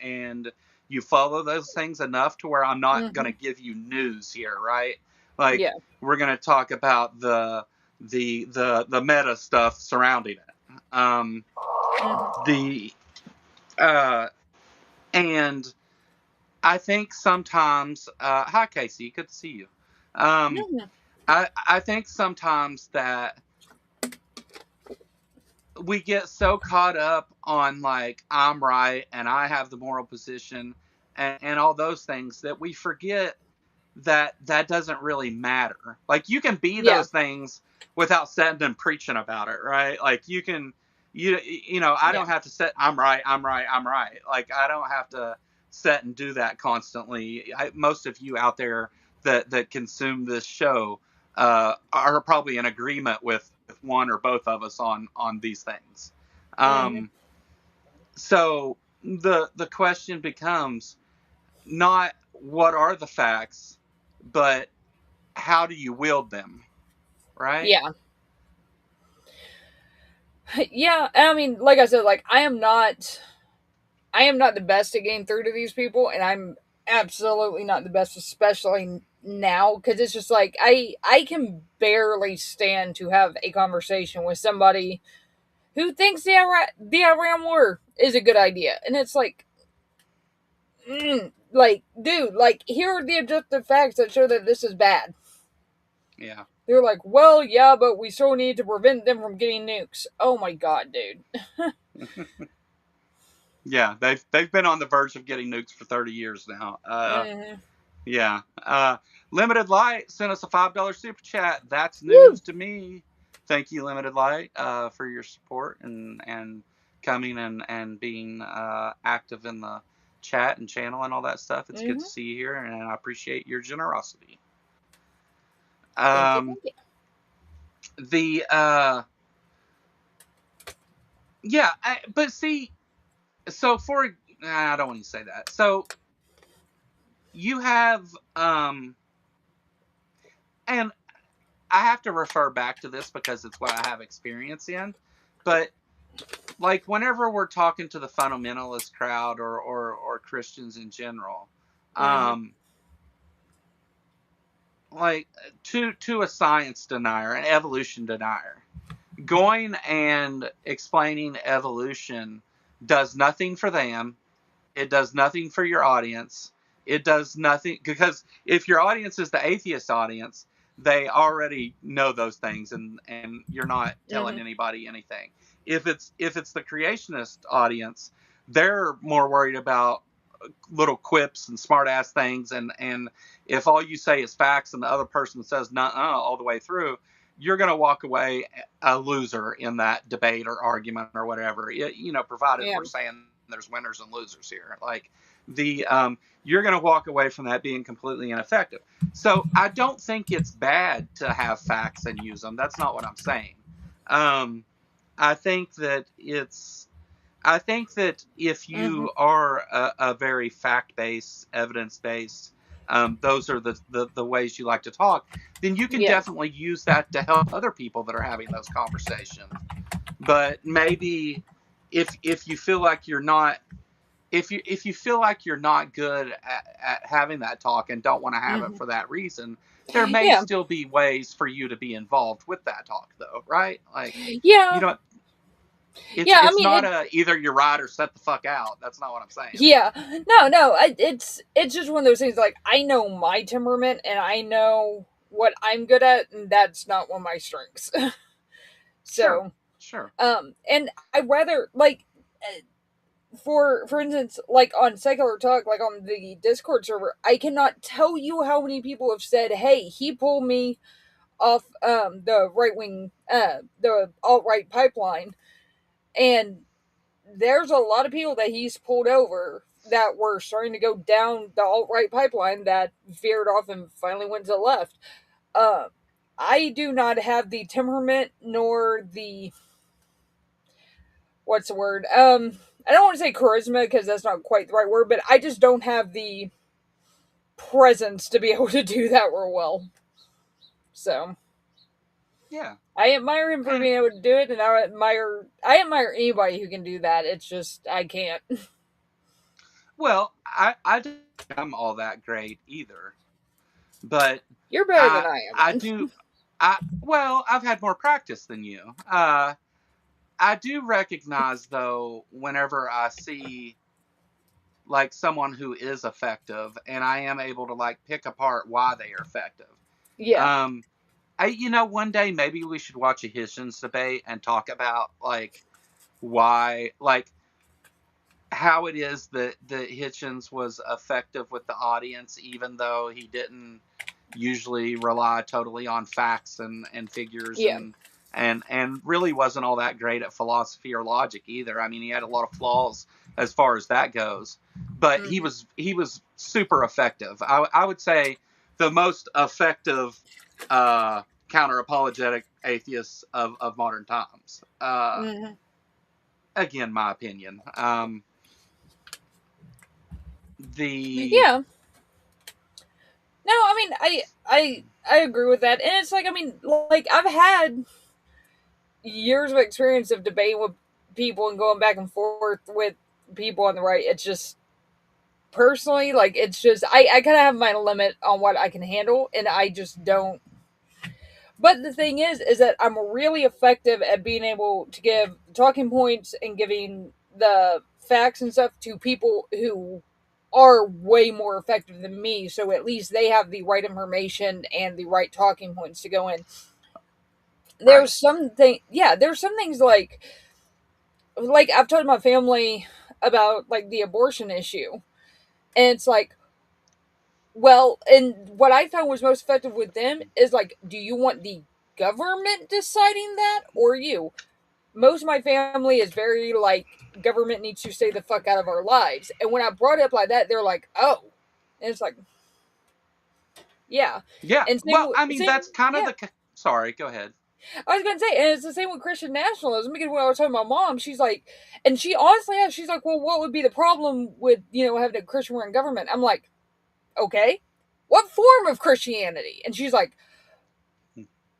and you follow those things enough to where I'm not going Mm-hmm. to give you news here, right? Like, Yeah. we're going to talk about the meta stuff surrounding it. Mm-hmm. The and I think sometimes, hi Casey, good to see you. I think sometimes that we get so caught up on like I'm right and I have the moral position and all those things that we forget that that doesn't really matter. Like you can be Yeah. those things without sitting and preaching about it, right? Like you can, you know, I don't have to sit. I'm right. I'm right. I'm right. Like I don't have to sit and do that constantly. Most of you out there that consume this show are probably in agreement with one or both of us on these things. Um, so the question becomes not what are the facts, but how do you wield them, right? Yeah. Yeah. I mean, like I said, like I am not the best at getting through to these people, and I'm absolutely not the best, especially now, because it's just like I can barely stand to have a conversation with somebody who thinks the Iran war is a good idea, and it's like, like, dude, like here are the objective facts that show that this is bad. Yeah. They're like, well, yeah, but we still need to prevent them from getting nukes. Oh my god, dude. Yeah, they've been on the verge of getting nukes for 30 years now. Yeah. Limited Light sent us a $5 super chat. That's news to me. Thank you, Limited Light, for your support and coming and being active in the chat and channel and all that stuff. It's good to see you here, and I appreciate your generosity. Thank you. The yeah, but see, so for I don't want to say that. So you have and I have to refer back to this because it's what I have experience in, but like whenever we're talking to the fundamentalist crowd or Christians in general, like to a science denier, an evolution denier, going and explaining evolution does nothing for them. It does nothing for your audience. It does nothing because if your audience is the atheist audience, they already know those things, and you're not telling anybody anything. If it's the creationist audience, they're more worried about little quips and smart ass things, and if all you say is facts and the other person says nuh all the way through, you're going to walk away a loser in that debate or argument or whatever. You know, provided we're saying there's winners and losers here. Like the you're going to walk away from that being completely ineffective. So I don't think it's bad to have facts and use them. That's not what I'm saying. I think that if you are a very fact-based, evidence-based, those are the ways you like to talk, then you can definitely use that to help other people that are having those conversations. But maybe if you feel like you're not, if you feel like you're not good at having that talk and don't want to have it for that reason, there may still be ways for you to be involved with that talk, though, right? Like, you know, it's not either you're right or set the fuck out. That's not what I'm saying. Yeah, no, it's just one of those things. Like I know my temperament and I know what I'm good at, and that's not one of my strengths. So, sure. And I rather like, for instance, like on Secular Talk, like on the Discord server, I cannot tell you how many people have said, "Hey, he pulled me off the right wing, the alt right pipeline," and there's a lot of people that he's pulled over that were starting to go down the alt-right pipeline that veered off and finally went to the left. I do not have the temperament nor the what's the word? I don't want to say charisma because that's not quite the right word, but I just don't have the presence to be able to do that real well. So yeah, I admire him for being able to do it, and I admire anybody who can do that. It's just I can't. Well, I don't think I'm all that great either, but You're better than I am. Well, I've had more practice than you. I do recognize though whenever I see like someone who is effective, and I am able to like pick apart why they are effective. Yeah. One day maybe we should watch a Hitchens debate and talk about like why, like how it is that Hitchens was effective with the audience, even though he didn't usually rely totally on facts and figures Yeah. and really wasn't all that great at philosophy or logic either. I mean, he had a lot of flaws as far as that goes, but he was super effective. I would say the most effective counter apologetic atheist of modern times. Again, my opinion. The Yeah. No, I mean, I agree with that, and it's like, I mean, like I've had years of experience of debating with people and going back and forth with people on the right. It's just personally, like, it's just I kind of have my limit on what I can handle, and I just don't. But the thing is that I'm really effective at being able to give talking points and giving the facts and stuff to people who are way more effective than me. So at least they have the right information and the right talking points to go in. right. There's some things like I've told my family about like the abortion issue, and it's like, well, and what I found was most effective with them is like, do you want the government deciding that or you? Most of my family is very like, government needs to stay the fuck out of our lives. And when I brought it up like that, they're like, oh. And it's like, yeah. Yeah. And Well, I mean, same, that's kind of yeah. the. Sorry, go ahead. I was gonna say, and it's the same with Christian nationalism. Because when I was talking to my mom, she's like, and she honestly asked, she's like, well, what would be the problem with having a Christian run government? I'm like, okay, what form of Christianity? And she's like,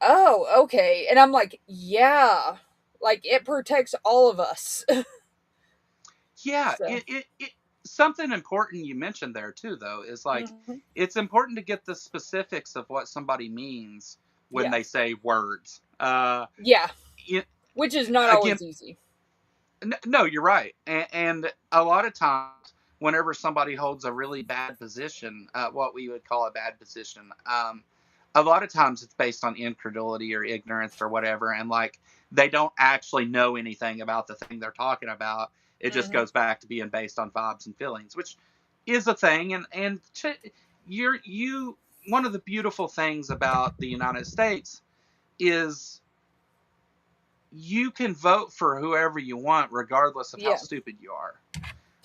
oh, okay. And I'm like, yeah, like it protects all of us. Yeah, So, it something important you mentioned there too, though, is like mhm. it's important to get the specifics of what somebody means when Yeah, they say words. yeah, It, which is not Again, always easy. no, you're right, and a lot of times, whenever somebody holds a really bad position, what we would call a bad position, a lot of times it's based on incredulity or ignorance or whatever, and like they don't actually know anything about the thing they're talking about. It just Hmm. goes back to being based on vibes and feelings, which is a thing. You one of the beautiful things about the United States is you can vote for whoever you want, regardless of how Yeah, stupid you are.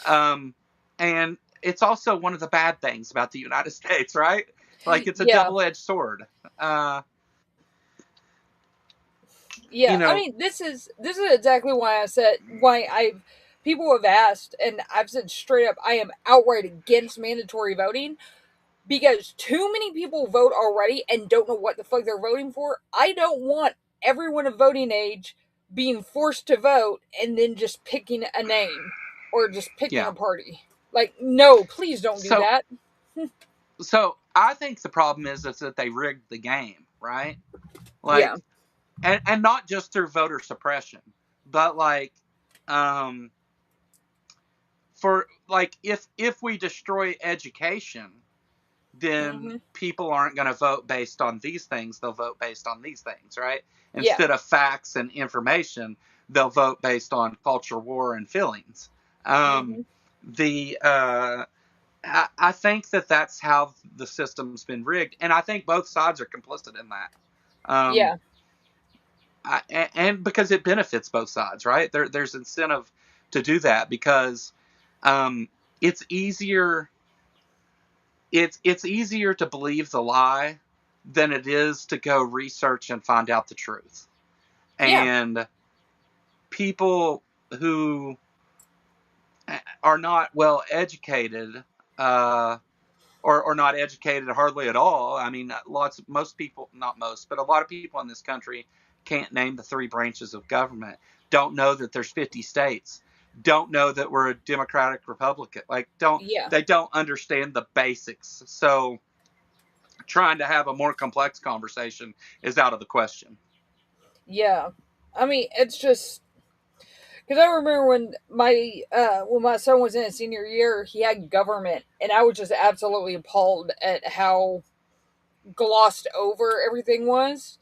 Um, and it's also one of the bad things about the United States, right? Like it's a yeah, double-edged sword. Uh, you yeah. I know, mean, this is exactly why I said why I've people have asked, and I've said straight up, I am outright against mandatory voting because too many people vote already and don't know what the fuck they're voting for. I don't want everyone of voting age being forced to vote and then just picking a name or just picking a yeah. party. Like, no, please don't do So, that. so I think the problem is that they rigged the game, right? Yeah. Like, and not just through voter suppression, but like, um, for like if we destroy education, then Hmm. people aren't going to vote based on these things. They'll vote based on these things, right? Yeah. Instead of facts and information, they'll vote based on culture, war, and feelings. Um, Hmm. the I think that that's how the system's been rigged, and I think both sides are complicit in that. Um, Yeah. and because it benefits both sides, right? There's incentive to do that because um, it's easier it's easier to believe the lie than it is to go research and find out the truth. Yeah. And people who are not well educated, uh, or not educated hardly at all. I mean, most people, not most, but a lot of people in this country can't name the three branches of government. Don't know that there's 50 states. Don't know that we're a democratic republic. Like, Yeah. they don't understand the basics. So trying to have a more complex conversation is out of the question. Yeah. I mean, it's just because I remember when my son was in his senior year, he had government, and I was just absolutely appalled at how glossed over everything was.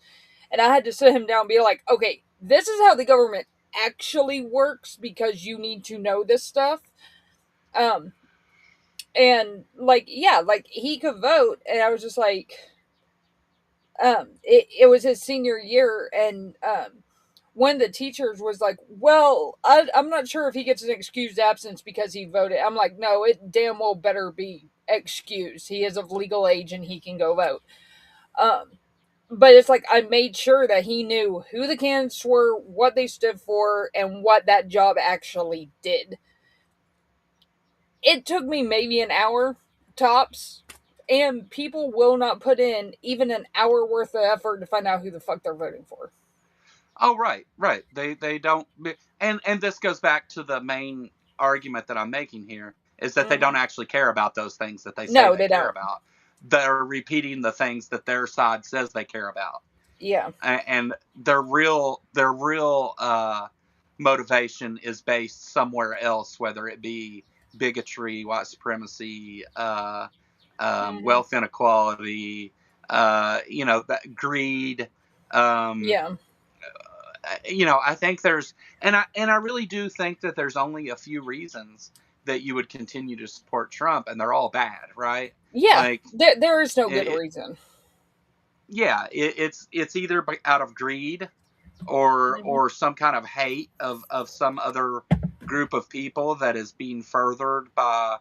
And I had to sit him down and be like, okay, this is how the government actually works because you need to know this stuff. Um, and like, yeah, like he could vote, and I was just like, it was his senior year, and one of the teachers was like, well, I'm not sure if he gets an excused absence because he voted. I'm like, no, it damn well better be excused. He is of legal age and he can go vote. Um, but it's like I made sure that he knew who the candidates were, what they stood for, and what that job actually did. It took me maybe an hour tops, and people will not put in even an hour worth of effort to find out who the fuck they're voting for. Oh, right. They don't, and this goes back to the main argument that I'm making here is that they don't actually care about those things that they say they care about. They're repeating the things that their side says they care about. Yeah. And their real motivation is based somewhere else, whether it be bigotry, white supremacy, wealth inequality, greed. Yeah. I think there's, and I really do think that there's only a few reasons that you would continue to support Trump, and they're all bad, right? Yeah, like, there is no good reason. Yeah, it's either out of greed or some kind of hate of some other group of people that is being furthered by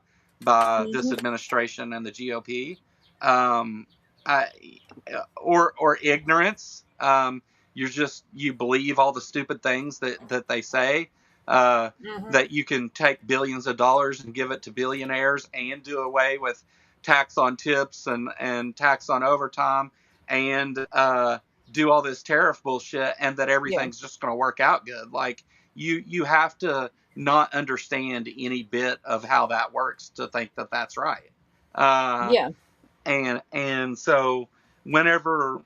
this administration and the GOP, or ignorance. You believe all the stupid things that they say. That you can take billions of dollars and give it to billionaires and do away with tax on tips and tax on overtime and do all this tariff bullshit, and that everything's just going to work out good. Like you have to not understand any bit of how that works to think that that's right. And so whenever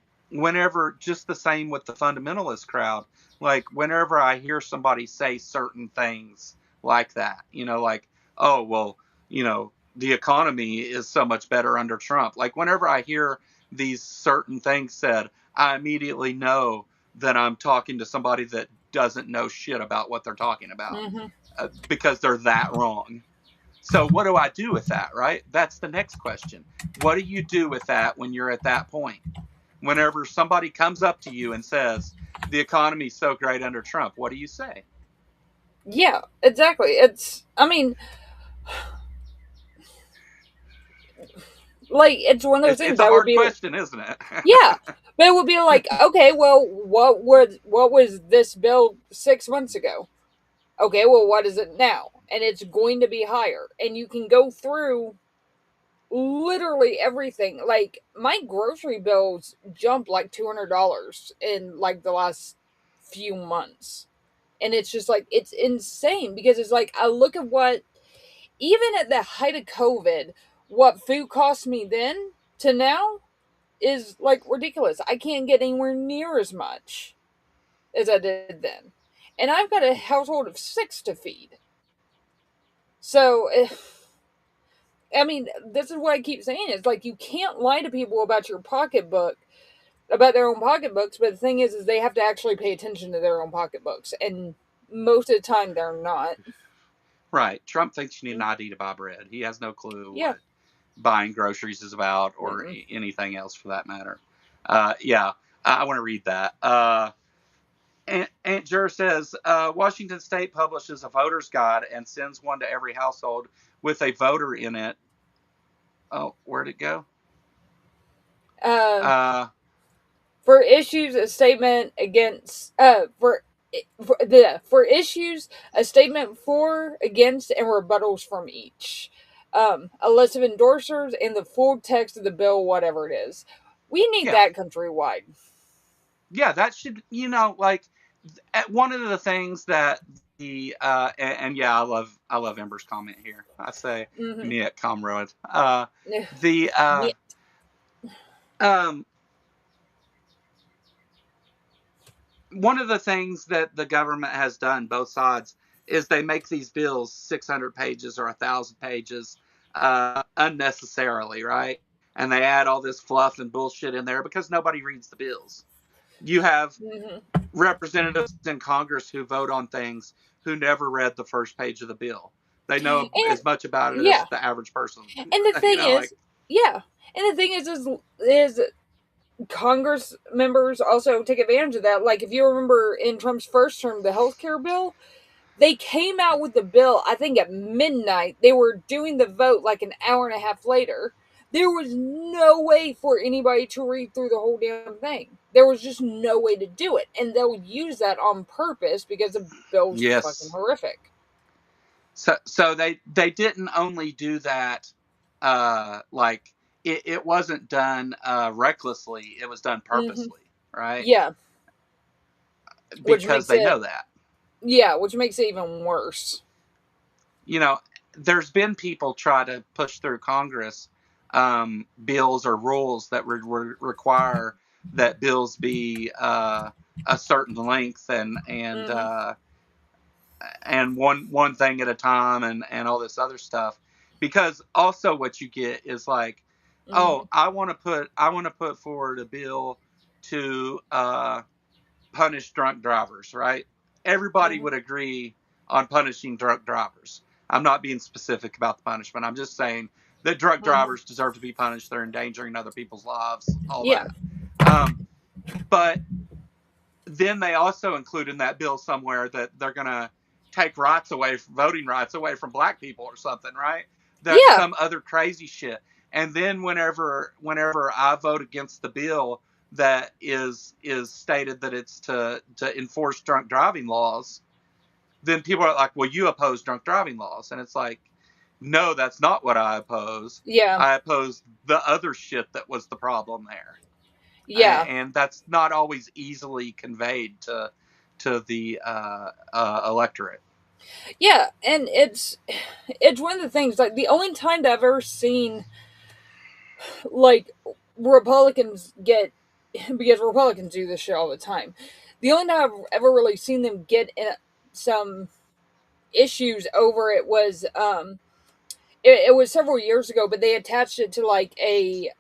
just the same with the fundamentalist crowd, like whenever I hear somebody say certain things like that, like, oh, well, the economy is so much better under Trump. Like whenever I hear these certain things said, I immediately know that I'm talking to somebody that doesn't know shit about what they're talking about, because they're that wrong. So what do I do with that, right? That's the next question. What do you do with that when you're at that point? Whenever somebody comes up to you and says, the economy's so great under Trump, what do you say? Yeah, exactly. It's one of those things. It's a hard question, isn't it? Yeah. But it would be like, okay, well, what was this bill 6 months ago? Okay, well, what is it now? And it's going to be higher. And you can go through literally everything. Like, my grocery bills jumped like $200 in like the last few months. And it's just like, it's insane because it's like, I look at what, even at the height of COVID, what food cost me then to now is like ridiculous. I can't get anywhere near as much as I did then. And I've got a household of 6 to feed. So, I mean, this is what I keep saying. It's like you can't lie to people about your pocketbook, about their own pocketbooks, but the thing is they have to actually pay attention to their own pocketbooks. And most of the time they're not. Right. Trump thinks you need an ID to buy bread. He has no clue what buying groceries is about, or anything else for that matter. I want to read that. Aunt Jur says, Washington State publishes a voter's guide and sends one to every household with a voter in it. Oh, where'd it go? For issues, a statement against, for issues, a statement for, against, and rebuttals from each. A list of endorsers and the full text of the bill, whatever it is. We need that countrywide. Yeah, that should, like, one of the things that the I love Ember's comment here. I say, "Niet comrade." One of the things that the government has done, both sides, is they make these bills 600 pages or 1,000 pages unnecessarily, right? and they add all this fluff and bullshit in there because nobody reads the bills. You have representatives in Congress who vote on things who never read the first page of the bill. They know as much about it as the average person. And the thing is, and the thing is Congress members also take advantage of that. Like, if you remember in Trump's first term, the healthcare bill, they came out with the bill, I think at midnight. They were doing the vote like an hour and a half later. There was no way for anybody to read through the whole damn thing. There was just no way to do it. And they'll use that on purpose because the bill's fucking horrific. So they didn't only do that, like, it wasn't done recklessly. It was done purposely, right? Yeah. Because they know that. Yeah, which makes it even worse. You know, there's been people try to push through Congress bills or rules that would require that bills be a certain length and one thing at a time and all this other stuff. Because also what you get is like, oh, I want to put forward a bill to punish drunk drivers, right? Everybody would agree on punishing drunk drivers. I'm not being specific about the punishment. I'm just saying that drunk drivers deserve to be punished. They're endangering other people's lives, all that. But then they also include in that bill somewhere that they're going to take voting rights away from black people or something, right? That's some other crazy shit. And then whenever I vote against the bill that is stated that it's to enforce drunk driving laws, then people are like, well, you oppose drunk driving laws. And it's like, no, that's not what I oppose. I oppose the other shit that was the problem there. And that's not always easily conveyed to the electorate. Yeah, and it's one of the things, like, the only time that I've ever seen, like, Republicans get, because Republicans do this shit all the time, the only time I've ever really seen them get in some issues over it was, it was several years ago, but they attached it to, like, a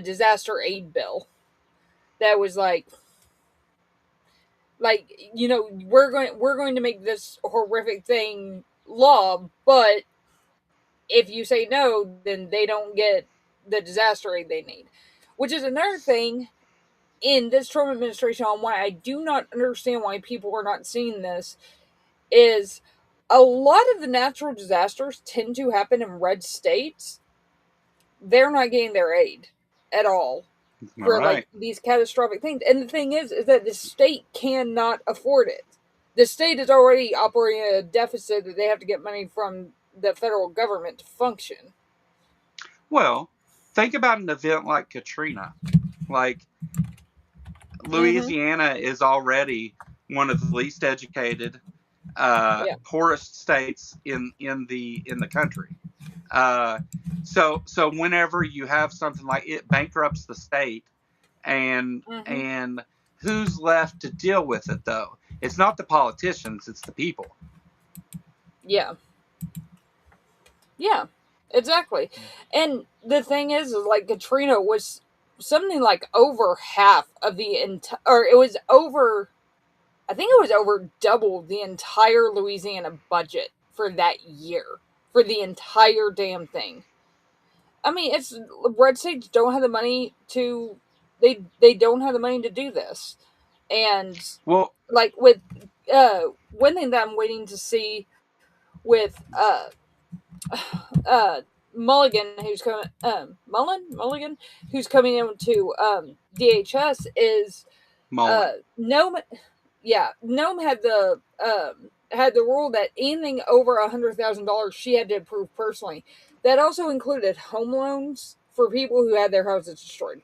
disaster aid bill that was like, you know, we're going to make this horrific thing law, but if you say no, then they don't get the disaster aid they need. Which is another thing in this Trump administration on why I do not understand why people are not seeing this is a lot of the natural disasters tend to happen in red states. They're not getting their aid at all for like these catastrophic things. And the thing is that the state cannot afford it. The state is already operating at a deficit that they have to get money from the federal government to function. Well, think about an event like Katrina. Like, Louisiana is already one of the least educated, poorest states in the country. So whenever you have something like it bankrupts the state, and who's left to deal with it though? It's not the politicians, it's the people. Yeah. Yeah, exactly. And the thing is like, Katrina was something like over half of the or it was over, I think it was over double the entire Louisiana budget for that year, for the entire damn thing. I mean, it's, red states don't have the money to, they don't have the money to do this. And like with one thing that I'm waiting to see with Mulligan, who's coming, Mulligan, who's coming into DHS, is Nome. Yeah, Nome had the rule that anything over $100,000 she had to approve personally. That also included home loans for people who had their houses destroyed,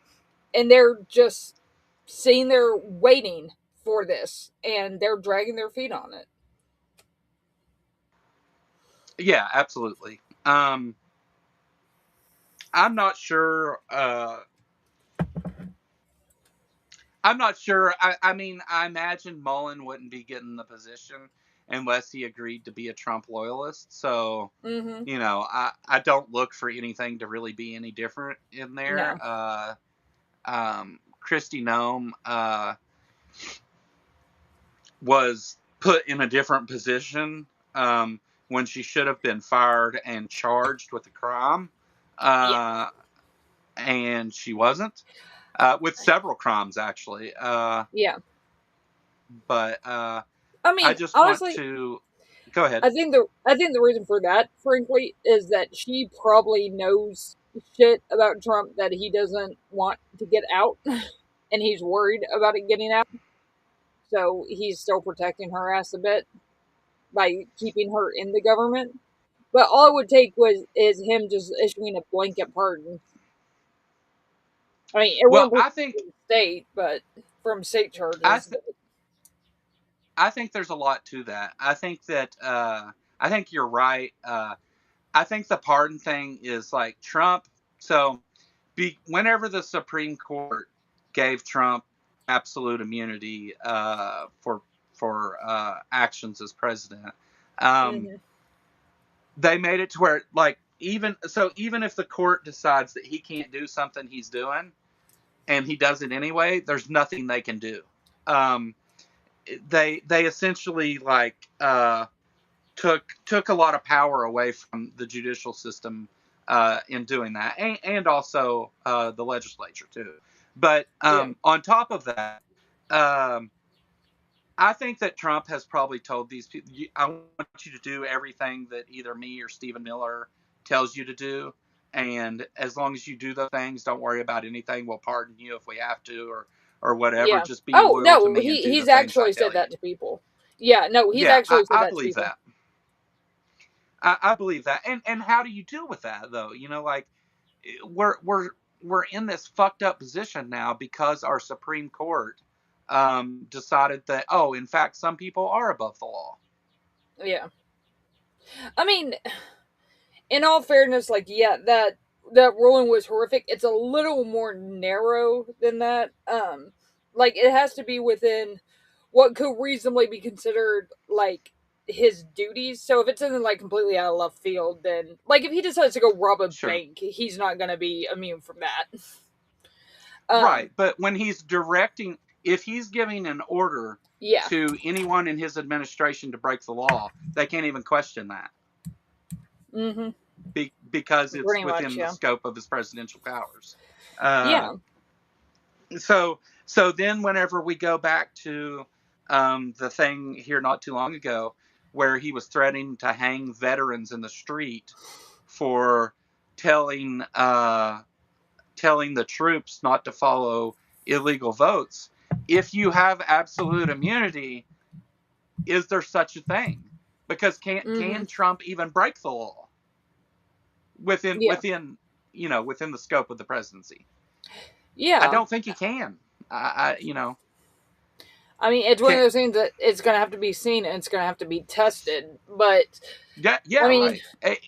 and they're just sitting there waiting for this, and they're dragging their feet on it. Yeah, absolutely. I'm not sure. I'm not sure. I mean, I imagine Mullen wouldn't be getting the position unless he agreed to be a Trump loyalist. So, I don't look for anything to really be any different in there. No. Kristi Noem was put in a different position when she should have been fired and charged with a crime. And she wasn't. With several crimes, actually. Yeah. But I just honestly, want to go ahead. I think the reason for that, frankly, is that she probably knows shit about Trump that he doesn't want to get out, and he's worried about it getting out. So he's still protecting her ass a bit by keeping her in the government. But all it would take is him just issuing a blanket pardon. I mean, it Well, wouldn't be from state, but from state charges. I think there's a lot to that. I think that I think you're right. I think the pardon thing is like Trump. So, whenever the Supreme Court gave Trump absolute immunity for actions as president, they made it to where, like, even if the court decides that he can't do something he's doing, and he does it anyway, there's nothing they can do. They essentially took a lot of power away from the judicial system in doing that, and also the legislature too. But on top of that, I think that Trump has probably told these people, I want you to do everything that either me or Stephen Miller tells you to do. And as long as you do those things, don't worry about anything. We'll pardon you if we have to, or whatever. Yeah. Just be loyal to me and do he's the things I actually tell said that you. to people. Yeah, no, he's actually said I that believe to people. that. I believe that. And how do you deal with that though? Like, we're in this fucked up position now because our Supreme Court decided that, in fact, some people are above the law. Yeah. I mean, in all fairness, that ruling was horrific. It's a little more narrow than that. It has to be within what could reasonably be considered his duties. So if it's in completely out of left field, then if he decides to go rob a bank, he's not going to be immune from that. Right, but when he's directing, if he's giving an order to anyone in his administration to break the law, they can't even question that. Because it's pretty within much, the scope of his presidential powers. So then whenever we go back to the thing here not too long ago where he was threatening to hang veterans in the street for telling the troops not to follow illegal votes, if you have absolute immunity, is there such a thing? Because can Trump even break the law within the scope of the presidency? I don't think he can. I mean, it's one of those things that it's going to have to be seen and it's going to have to be tested. But I mean, right.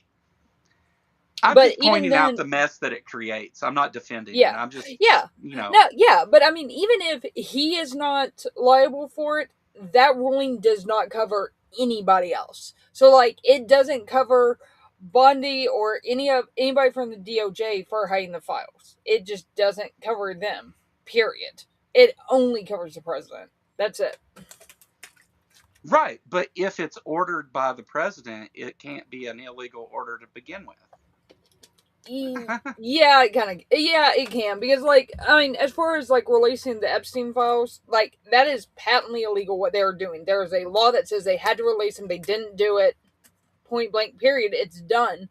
I'm just pointing out the mess that it creates. I'm not defending it. I'm just but I mean, even if he is not liable for it, that ruling does not cover anybody else. So it doesn't cover Bondi or anybody from the DOJ for hiding the files. It just doesn't cover them. Period. It only covers the president. That's it. Right, but if it's ordered by the president, it can't be an illegal order to begin with. Yeah, it can, because I mean, as far as releasing the Epstein files, that is patently illegal what they were doing. There is a law that says they had to release them. They didn't do it. Point blank. Period. It's done.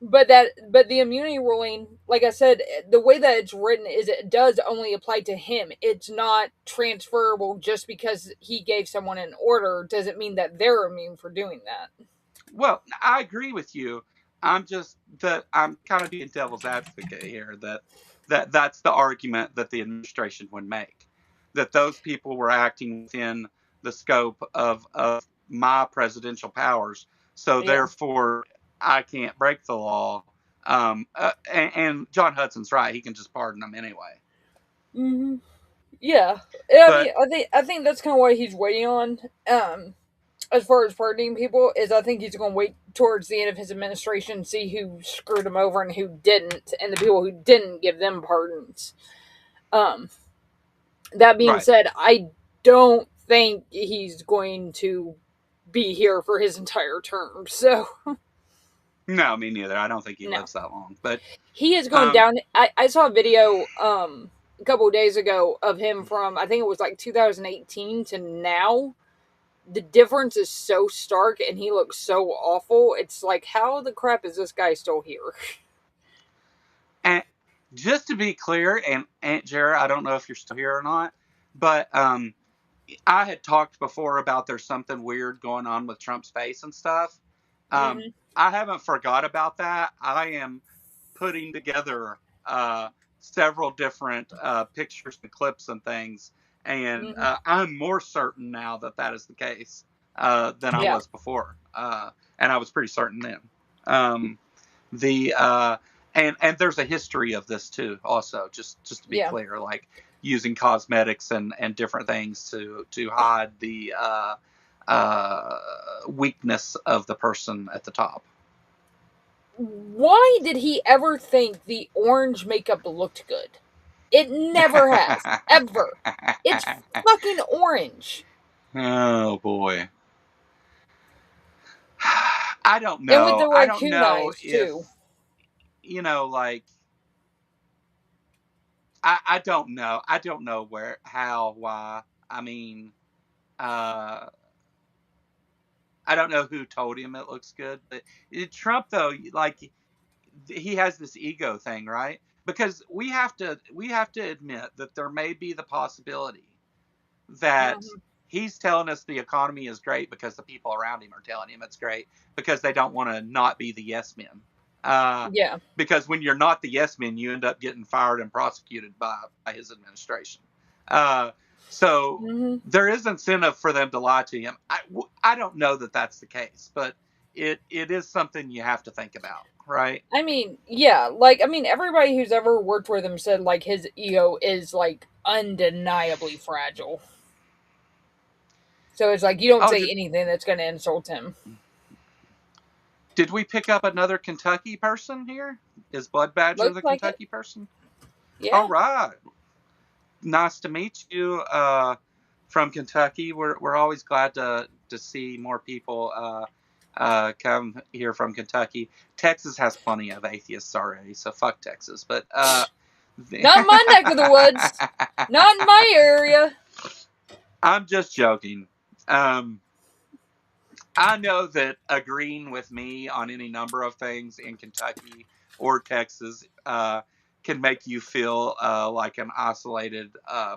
But the immunity ruling, like I said, the way that it's written is it does only apply to him. It's not transferable just because he gave someone an order. Doesn't mean that they're immune for doing that. Well, I agree with you. I'm kind of being devil's advocate here that's the argument that the administration would make, that those people were acting within the scope of my presidential powers, so therefore I can't break the law. And John Hudson's right; he can just pardon them anyway. Yeah, I But mean, I think that's kind of what he's waiting on. As far as pardoning people, is I think he's going to wait towards the end of his administration and see who screwed him over and who didn't, and the people who didn't give them pardons. Um, that being right. said, I don't think he's going to be here for his entire term. So No, me neither. I don't think he no, lives that long. But he is going down. I saw a video a couple of days ago of him from, I think it was like 2018 to now. The difference is so stark and he looks so awful. It's like, how the crap is this guy still here? and just to be clear, and Aunt Jera, I don't know if you're still here or not, but I had talked before about there's something weird going on with Trump's face and stuff. Mm-hmm. I haven't forgot about that. I am putting together several different pictures and clips and things, and Mm-hmm. I'm more certain now that that is the case than I Yeah. was before, and I was pretty certain then. The and there's a history of this too, also, just to be Yeah. clear, like using cosmetics and different things to hide the weakness of the person at the top. Why did he ever think the orange makeup looked good? It never has. Ever. It's fucking orange. Oh boy. I don't And with know. the I don't raccoon know eyes, if, too. like, I don't know. I don't know where, how, why. I mean, uh, I don't know who told him it looks good, but Trump, though, like, he has this ego thing, right? Because we have to admit that there may be the possibility that Mm-hmm. he's telling us the economy is great because the people around him are telling him it's great because they don't want to not be the yes men. Yeah. Because when you're not the yes men, you end up getting fired and prosecuted by his administration. Uh, so Mm-hmm. there is incentive for them to lie to him. I don't know that that's the case, but it is something you have to think about, right? I mean, yeah, like, I mean, everybody who's ever worked with him said, like, his ego is, like, undeniably fragile. So it's like, you don't Oh, say anything that's going to insult him. did we pick up another Kentucky person here? Is Blood Badger Looks the like it. Kentucky person? All Yeah. right. Nice to meet you from Kentucky. We're always glad to see more people come here from Kentucky. Texas has plenty of atheists already, so fuck Texas. But Not in my neck of the woods. Not in my area. I'm just joking. Um, I know that agreeing with me on any number of things in Kentucky or Texas can make you feel like an isolated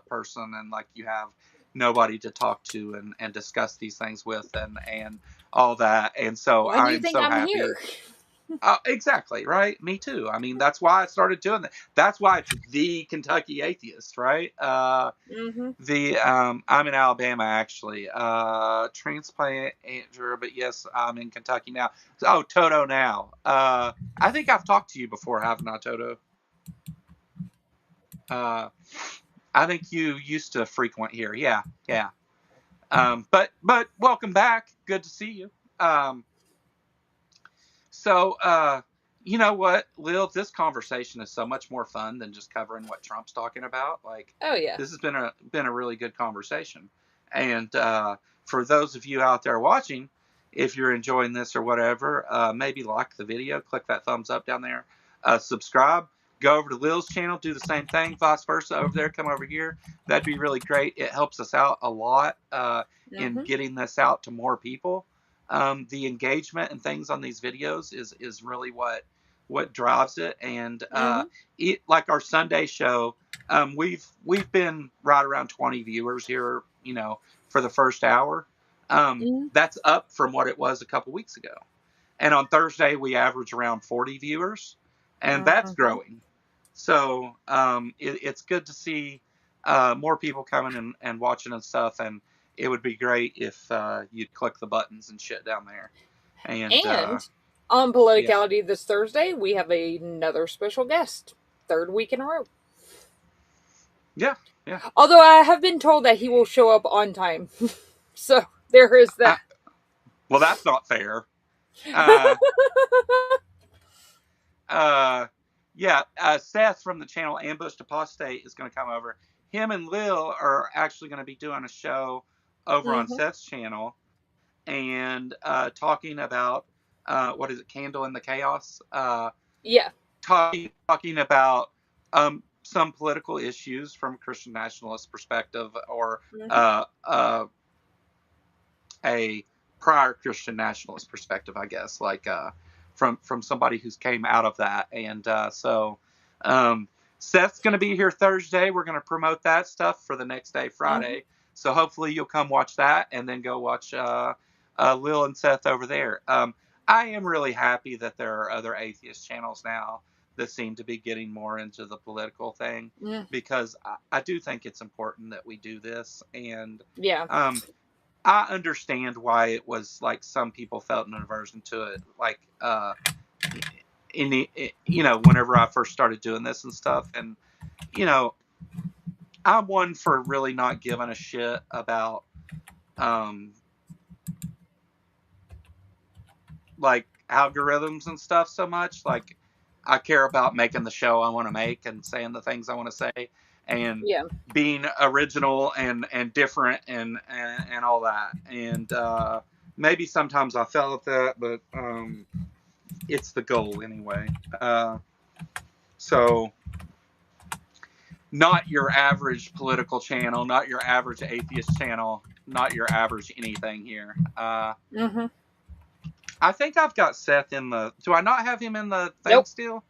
person and like you have nobody to talk to and discuss these things with and all that. And so Why do you I'm think so I'm here? happy. Exactly, right? Me too. I mean, that's why I started doing that. That's why it's the Kentucky Atheist, right? Mm-hmm. I'm in Alabama actually. Transplant Andrew, but yes, I'm in Kentucky now. Oh, Toto now. I think I've talked to you before, haven't I, Toto? Uh, I think you used to frequent here. Yeah, yeah. But welcome back. Good to see you. Um, So, you know what, Lil, this conversation is so much more fun than just covering what Trump's talking about. Like, Oh, yeah. this has been a really good conversation. And for those of you out there watching, if you're enjoying this or whatever, maybe like the video, click that thumbs up down there, subscribe, go over to Lil's channel, do the same thing, vice versa over there, come over here. That'd be really great. It helps us out a lot in Mm-hmm. getting this out to more people. The engagement and things on these videos is really what drives it. And Mm-hmm. it, like our Sunday show, we've been right around 20 viewers here, for the first hour. Mm-hmm. That's up from what it was a couple weeks ago. And on Thursday we average around 40 viewers, and that's Mm-hmm. growing. So it's good to see more people coming and watching and stuff. And it would be great if you'd click the buttons and shit down there. And And on yeah, Politicality this Thursday, we have another special guest. Third week in a row. yeah. Yeah. Although I have been told that he will show up on time. So there is that. Well, that's not fair. Uh, yeah, Seth from the channel Ambushed Apostate is going to come over. Him and Lil are actually going to be doing a show over on Seth's channel and talking about what is it, Candle in the Chaos? Yeah. Talking about some political issues from a Christian nationalist perspective, or a prior Christian nationalist perspective, I guess, like from somebody who's came out of that. And so Seth's going to be here Thursday. We're going to promote that stuff for the next day, Friday. So hopefully you'll come watch that and then go watch Lil and Seth over there. I am really happy that there are other atheist channels now that seem to be getting more into the political thing, because I do think it's important that we do this. And I understand why it was like some people felt an aversion to it, like whenever I first started doing this and stuff. And I'm one for really not giving a shit about like algorithms and stuff so much. Like, I care about making the show I want to make and saying the things I want to say, and being original and different and all that. And maybe sometimes I fell at that, but it's the goal anyway. So not your average political channel, not your average atheist channel, not your average anything here. I think I've got Seth in the. Do I not have him in the thing still?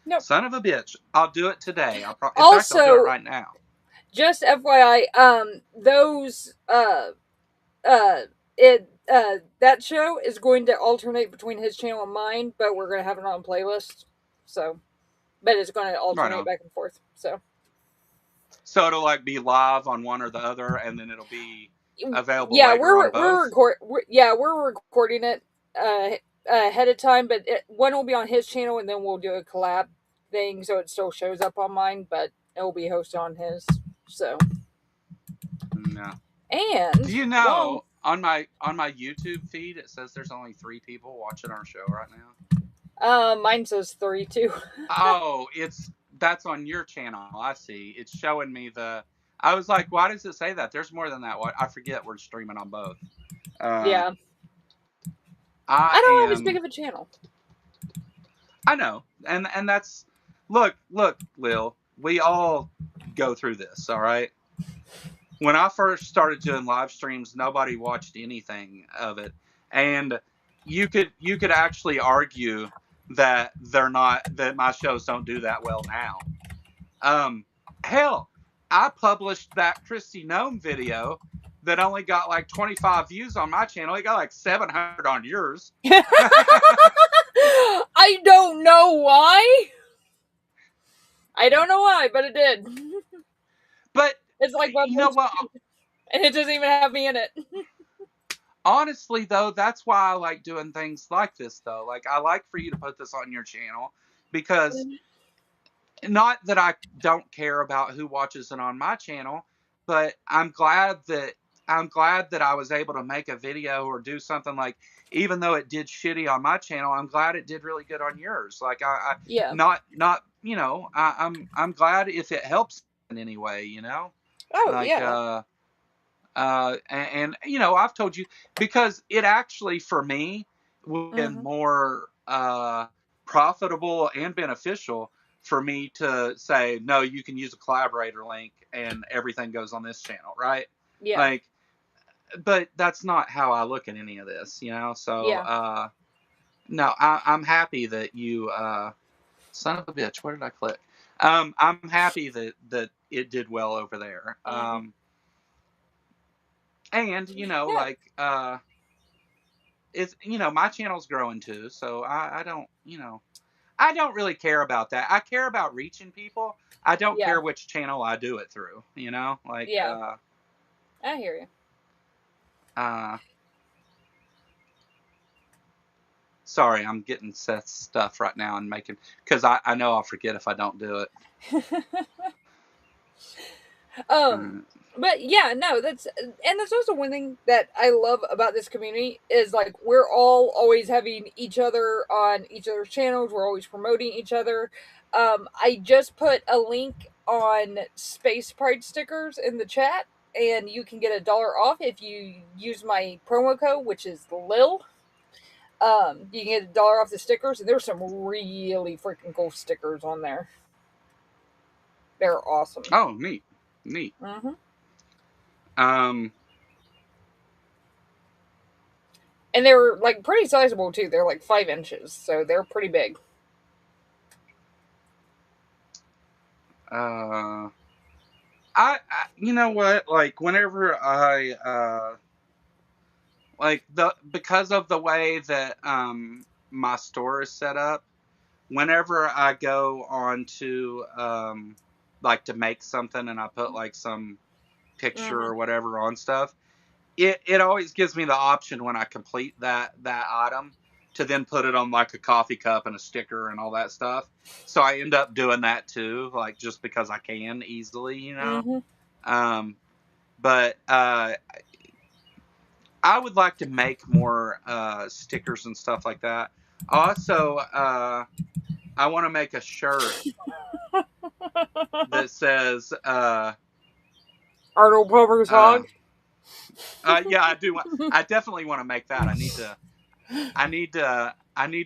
Nope. Son of a bitch! I'll do it today. In fact, Also, I'll do it right now. Just FYI, those that show is going to alternate between his channel and mine, but we're going to have it on playlist. So, but it's going to alternate back and forth. So it'll like be live on one or the other, and then it'll be available. Yeah, later on both? we're recording it ahead of time, but one will be on his channel, and then we'll do a collab thing, so it still shows up on mine, but it will be hosted on his. So, no. And do you know on my YouTube feed it says there's only 3 people watching our show right now? Mine says 3 too. Oh, that's on your channel. I see. It's showing me the. I was like, why does it say that? There's more than that. What? I forget we're streaming on both. Yeah. I don't have as big of a channel. I know, and that's look, Lil. We all go through this, all right. When I first started doing live streams, nobody watched anything of it, and you could actually argue that that my shows don't do that well now. Hell, I published that Christy Gnome video that only got like 25 views on my channel. It got like 700 on yours. I don't know why. I don't know why, but it did. But it's like, you know what? And it doesn't even have me in it. Honestly, though, that's why I like doing things like this, though. Like, I like for you to put this on your channel, because not that I don't care about who watches it on my channel, but I'm glad that I was able to make a video or do something, like, even though it did shitty on my channel, I'm glad it did really good on yours. Like, I'm glad if it helps in any way, Oh, like, yeah. And I've told you, because it actually, for me, would have been more profitable and beneficial for me to say, no, you can use a collaborator link and everything goes on this channel, right? Yeah. Like, but that's not how I look at any of this, So, no, I'm happy that you, son of a bitch, where did I click? I'm happy that it did well over there. And like, it's my channel's growing too, so I don't I don't really care about that. I care about reaching people. I don't care which channel I do it through. Like, I hear you. Sorry, I'm getting Seth's stuff right now and because I know I'll forget if I don't do it. But yeah, no, that's also one thing that I love about this community is like we're all always having each other on each other's channels. We're always promoting each other. I just put a link on Space Pride stickers in the chat, and you can get $1 off if you use my promo code, which is Lil. You can get $1 off the stickers, and there's some really freaking cool stickers on there. They're awesome. Oh, neat. Mm-hmm. And they're like pretty sizable too. They're like 5 inches, so they're pretty big. I you know what? Like whenever I like because of the way that my store is set up, whenever I go on to like to make something and I put like some picture or whatever on stuff, it always gives me the option when I complete that item to then put it on like a coffee cup and a sticker and all that stuff. So I end up doing that too, like just because I can easily, you know. But I would like to make more stickers and stuff like that. Also, I want to make a shirt that says Arnold Palmer's hog. Yeah, I do. I definitely want to make that. I need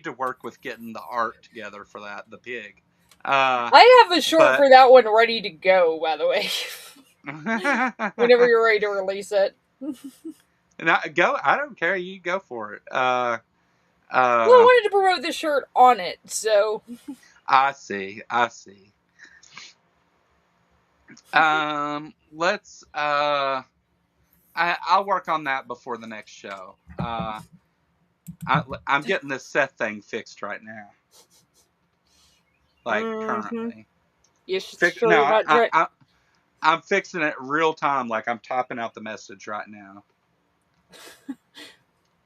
to work with getting the art together for that. The pig. I have a shirt for that one ready to go. By the way, whenever you're ready to release it. And I don't care. You go for it. Well, I wanted to promote the shirt on it, so. I see. Let's. I'll work on that before the next show. I'm getting this Seth thing fixed right now. Like currently. You sure not I'm fixing it real time, like I'm typing out the message right now.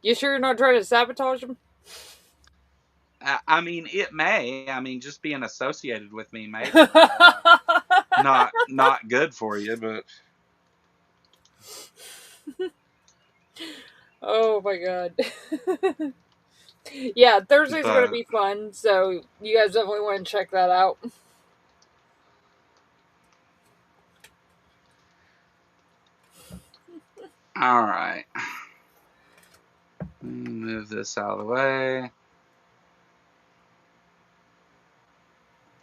You sure you're not trying to sabotage him? I mean, it may. I mean, just being associated with me may not good for you, but. Oh my god. Yeah, Thursday's going to be fun, so you guys definitely want to check that out. All right. Move this out of the way.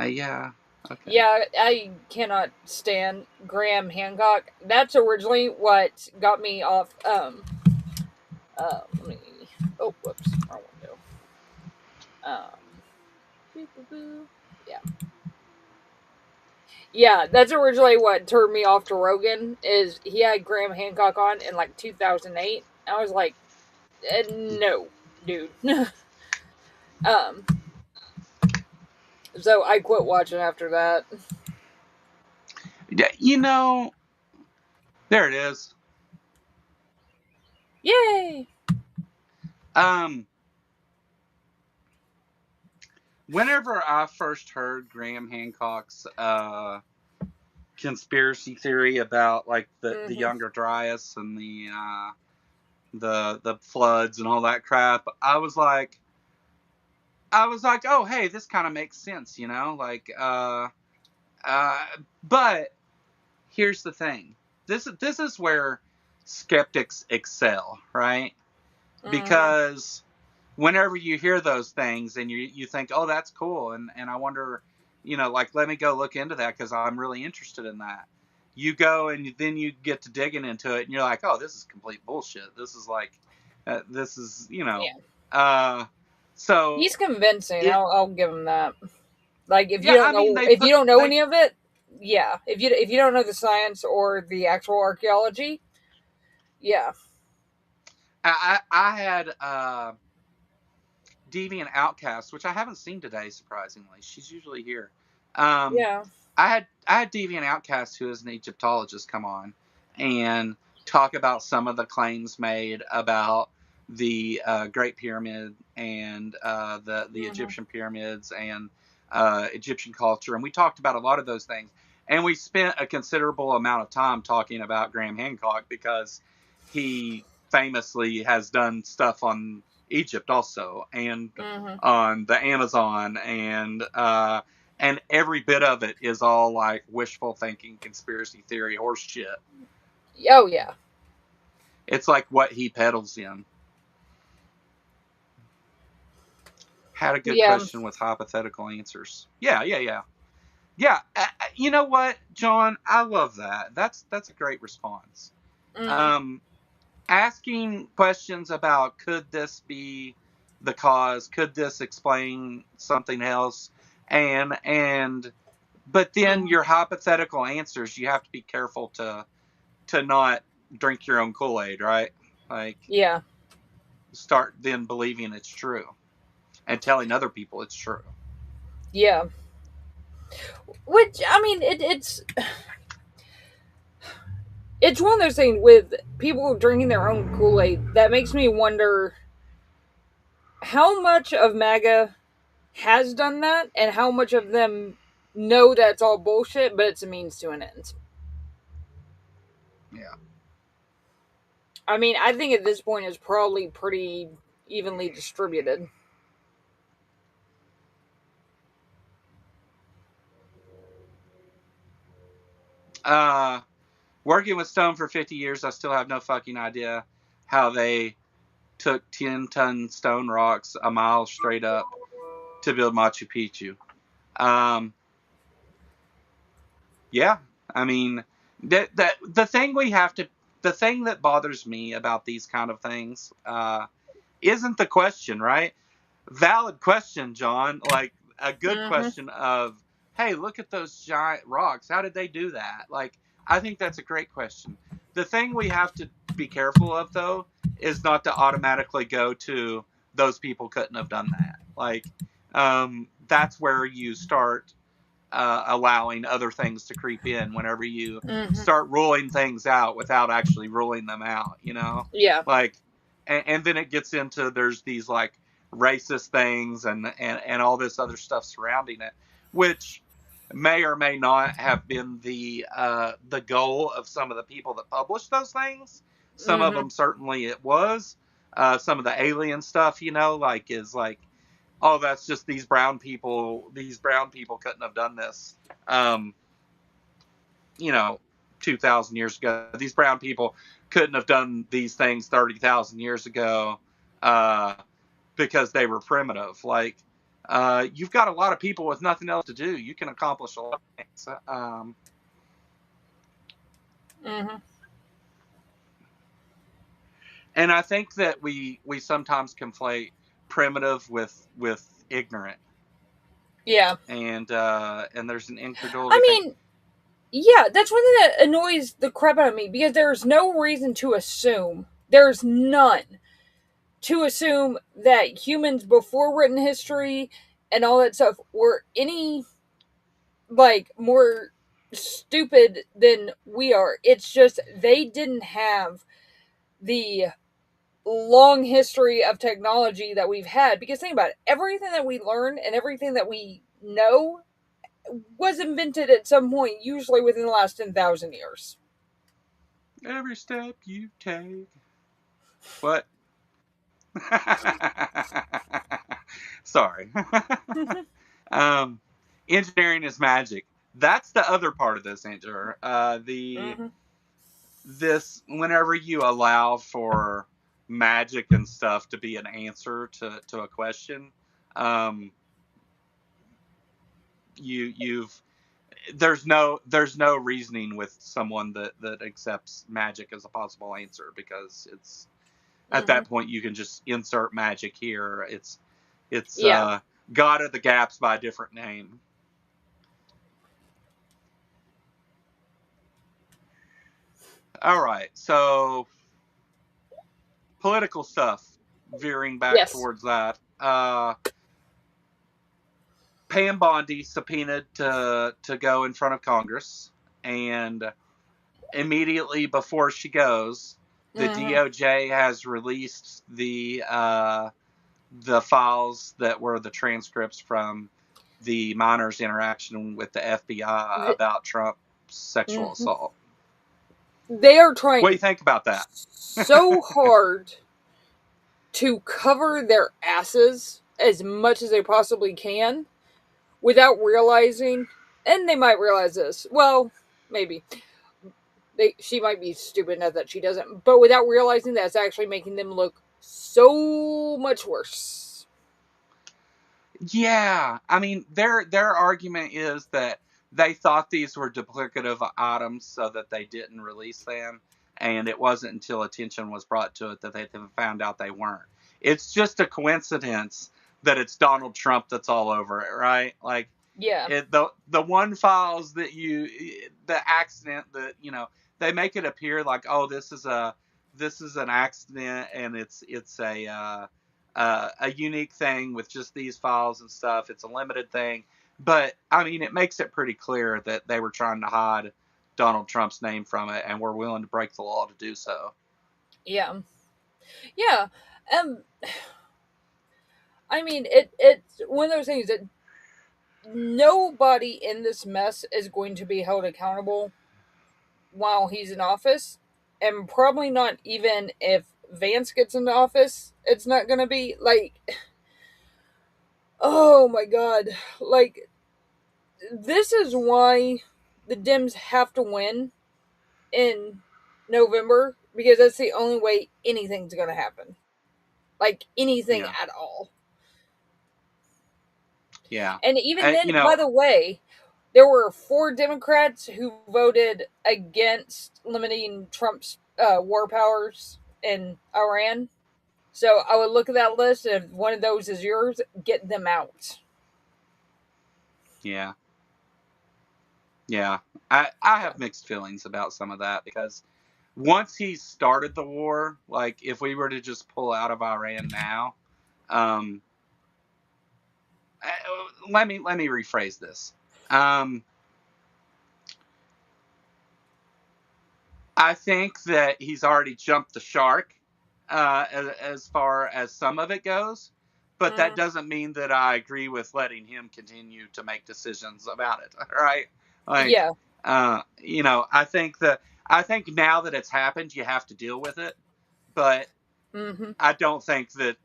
Yeah. Okay. Yeah, I cannot stand Graham Hancock. That's originally what got me off. Let me. Oh, whoops, wrong window. Yeah. Yeah, that's originally what turned me off to Rogan. Is he had Graham Hancock on in like 2008? I was like, no, dude. So I quit watching after that. You know, there it is. Yay! Whenever I first heard Graham Hancock's conspiracy theory about like the Younger Dryas and the floods and all that crap, I was like, oh hey, this kind of makes sense, you know, like but here's the thing. This is where skeptics excel, right? Because whenever you hear those things and you think, oh, that's cool, and I wonder, you know, like, let me go look into that because I'm really interested in that. You go and then you get to digging into it and you're like, oh, this is complete bullshit. This is like, this is, you know, so he's convincing. I'll give him that. Like if you don't know, if you don't know any of it, yeah. If you don't know the science or the actual archaeology, yeah. I had Deviant Outcast, which I haven't seen today, surprisingly. She's usually here. Yeah. I had Deviant Outcast, who is an Egyptologist, come on and talk about some of the claims made about the Great Pyramid and the Egyptian pyramids and Egyptian culture, and we talked about a lot of those things. And we spent a considerable amount of time talking about Graham Hancock because he famously has done stuff on Egypt also, and on the Amazon, and every bit of it is all like wishful thinking, conspiracy theory, horse shit. Oh yeah. It's like what he peddles in. Had a good question with hypothetical answers. Yeah. You know what, John? I love that. That's a great response. Asking questions about could this be the cause? Could this explain something else? But then your hypothetical answers, you have to be careful to not drink your own Kool-Aid, right? Like, start then believing it's true and telling other people it's true. Yeah. Which, I mean, it's one of those things with people drinking their own Kool-Aid that makes me wonder how much of MAGA has done that and how much of them know that's all bullshit, but it's a means to an end. Yeah. I mean, I think at this point it's probably pretty evenly distributed. Working with stone for 50 years, I still have no fucking idea how they took 10-ton stone rocks a mile straight up to build Machu Picchu. Yeah, I mean, the thing that bothers me about these kind of things isn't the question, right? Valid question, John. Like a good question of, hey, look at those giant rocks. How did they do that? Like, I think that's a great question. The thing we have to be careful of, though, is not to automatically go to those people couldn't have done that. Like, that's where you start allowing other things to creep in whenever you start ruling things out without actually ruling them out, you know? Yeah. Like, and then it gets into there's these like racist things and all this other stuff surrounding it, which may or may not have been the goal of some of the people that published those things. Some of them certainly it was. Some of the alien stuff, you know, like is like, oh, that's just these brown people couldn't have done this. You know, 2,000 years ago, these brown people couldn't have done these things 30,000 years ago because they were primitive. Like, you've got a lot of people with nothing else to do. You can accomplish a lot of things. And I think that we sometimes conflate primitive with ignorant. Yeah. And there's an incredulity. I mean, yeah, that's one thing that annoys the crap out of me because there's no reason to assume, there's none, to assume that humans before written history and all that stuff were any, like, more stupid than we are. It's just they didn't have the long history of technology that we've had. Because think about it, everything that we learn and everything that we know was invented at some point, usually within the last 10,000 years. Every step you take. What? Sorry. Engineering is magic. That's the other part of this, Andrew. This, whenever you allow for magic and stuff to be an answer to a question, there's no reasoning with someone that accepts magic as a possible answer, because it's at that point you can just insert magic here. It's God of the gaps by a different name. All right, so political stuff, veering back towards that. Pam Bondi subpoenaed to go in front of Congress, and immediately before she goes, the DOJ has released the files that were the transcripts from the minor's interaction with the FBI about Trump's sexual assault. They are trying. What do you think about that? So hard to cover their asses as much as they possibly can without realizing, and they might realize this. Well, maybe. She might be stupid enough that she doesn't, but without realizing that it's actually making them look so much worse. Yeah, I mean, their argument is that they thought these were duplicative items, so that they didn't release them, and it wasn't until attention was brought to it that they found out they weren't. It's just a coincidence that it's Donald Trump that's all over it, right? Like, yeah, the one files that the accident that they make it appear like, oh, this is an accident, and it's a unique thing with just these files and stuff. It's a limited thing, but I mean, it makes it pretty clear that they were trying to hide Donald Trump's name from it, and were willing to break the law to do so. Yeah. I mean, it's one of those things that nobody in this mess is going to be held accountable while he's in office, and probably not even if Vance gets into office. It's not going to be like, oh my god, like, this is why the Dems have to win in November, because that's the only way anything's going to happen. Like, anything at all. Yeah. And even then, by the way, there were 4 Democrats who voted against limiting Trump's war powers in Iran. So I would look at that list, and if one of those is yours, get them out. Yeah. Yeah. I have mixed feelings about some of that, because once he started the war, like, if we were to just pull out of Iran now, let me rephrase this. I think that he's already jumped the shark as far as some of it goes, but that doesn't mean that I agree with letting him continue to make decisions about it. Right? Like, Yeah. I think now that it's happened, you have to deal with it, but I don't think that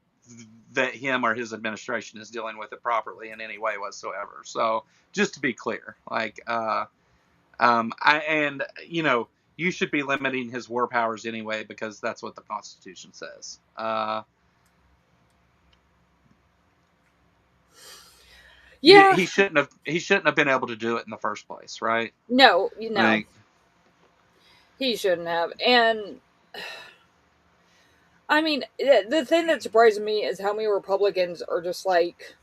him or his administration is dealing with it properly in any way whatsoever. So, just to be clear, like, you should be limiting his war powers anyway, because that's what the Constitution says. Yeah. He shouldn't have been able to do it in the first place, right? No. Like, he shouldn't have. And I mean, the thing that surprises me is how many Republicans are just like,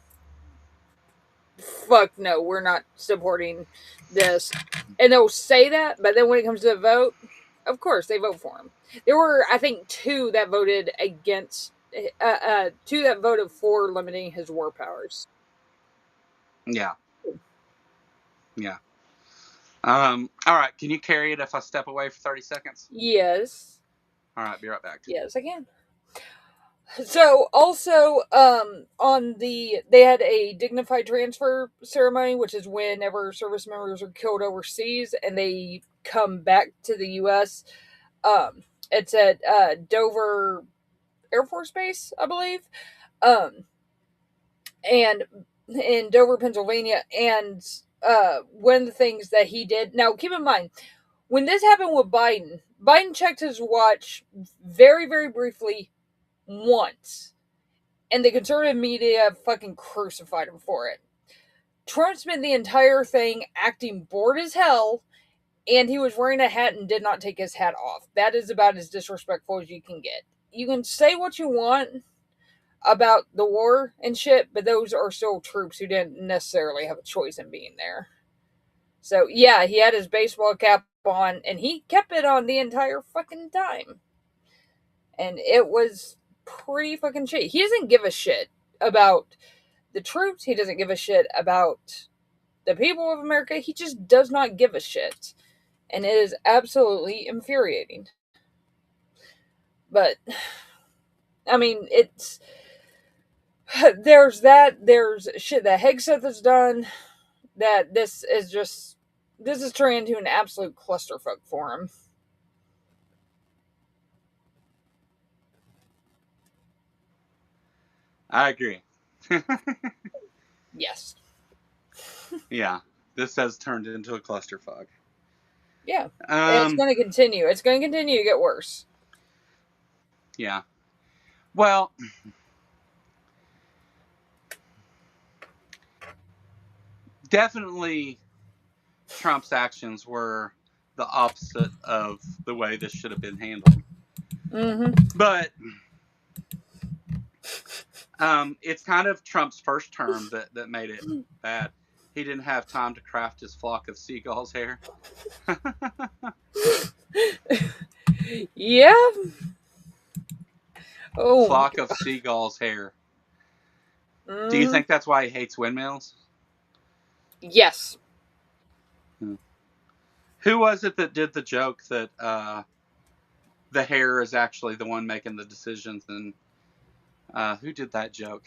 fuck no, we're not supporting this. And they'll say that, but then when it comes to the vote, of course they vote for him. There were, I think, 2 that voted against, 2 that voted for limiting his war powers. Yeah. All right. Can you carry it if I step away for 30 seconds? Yes. All right. Be right back. Yes, I can. So also, they had a dignified transfer ceremony, which is whenever service members are killed overseas and they come back to the U.S. It's at Dover Air Force Base, I believe, and in Dover, Pennsylvania. And one of the things that he did. Now, keep in mind, when this happened with Biden checked his watch very, very briefly once. And the conservative media fucking crucified him for it. Trump spent the entire thing acting bored as hell, and he was wearing a hat and did not take his hat off. That is about as disrespectful as you can get. You can say what you want about the war and shit, but those are still troops who didn't necessarily have a choice in being there. So, yeah, he had his baseball cap on, and he kept it on the entire fucking time. And it was pretty fucking shitty. He doesn't give a shit about the troops. He doesn't give a shit about the people of America. He just does not give a shit. And it is absolutely infuriating. But, I mean, it's... there's that. There's shit that Hegseth has done. That this is turning into an absolute clusterfuck for him. I agree. Yes. Yeah, this has turned into a clusterfuck. Yeah, it's going to continue. It's going to continue to get worse. Yeah. Well, definitely Trump's actions were the opposite of the way this should have been handled. Mm-hmm. But it's kind of Trump's first term that made it bad. He didn't have time to craft his flock of seagulls hair. Yeah. Oh. Flock of seagulls hair. Mm. Do you think that's why he hates windmills? Yes. Who was it that did the joke that the hair is actually the one making the decisions? And who did that joke?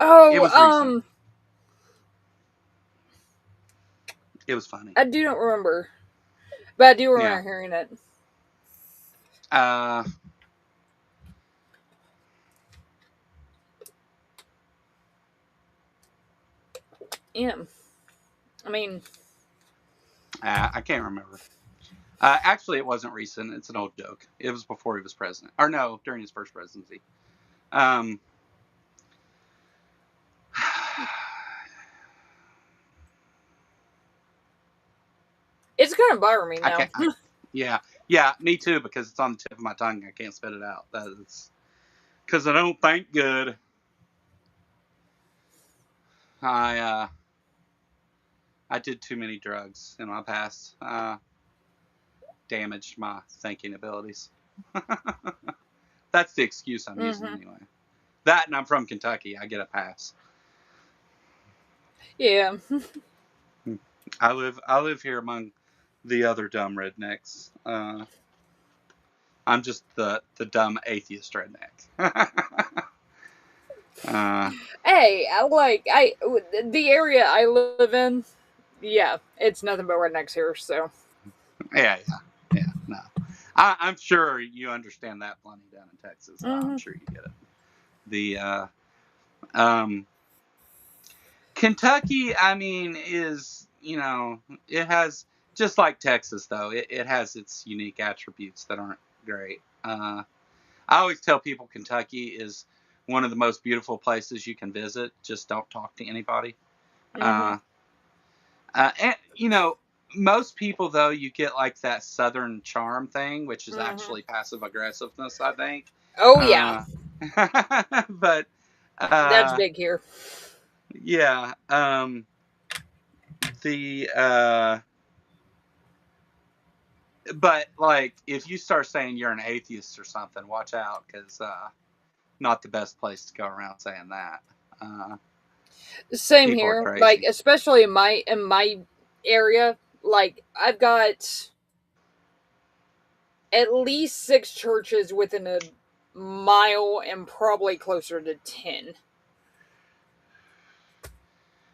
Oh, it was recent. It was funny. I do not remember, but I do remember hearing it. Yeah. I mean, I can't remember. Actually, it wasn't recent. It's an old joke. It was before he was president. Or no, during his first presidency. it's going to bother me now. Yeah, me too, because it's on the tip of my tongue. I can't spit it out. That's because I don't think good. I did too many drugs in my past. Damaged my thinking abilities. That's the excuse I'm using anyway. That, and I'm from Kentucky. I get a pass. Yeah. I live here among the other dumb rednecks. I'm just the dumb atheist redneck. Hey, the area I live in. Yeah, it's nothing but rednecks here. So. Yeah. No, I'm sure you understand that plenty down in Texas. I'm sure you get it. The Kentucky, I mean, is, it has, just like Texas though, it has its unique attributes that aren't great. I always tell people Kentucky is one of the most beautiful places you can visit. Just don't talk to anybody. And most people though, you get like that Southern charm thing, which is actually passive aggressiveness, I think. Oh yeah. But that's big here. Yeah. But like, if you start saying you're an atheist or something, watch out, because not the best place to go around saying that. Same here, like especially in my area. Like I've got at least 6 churches within a mile, and probably closer to 10.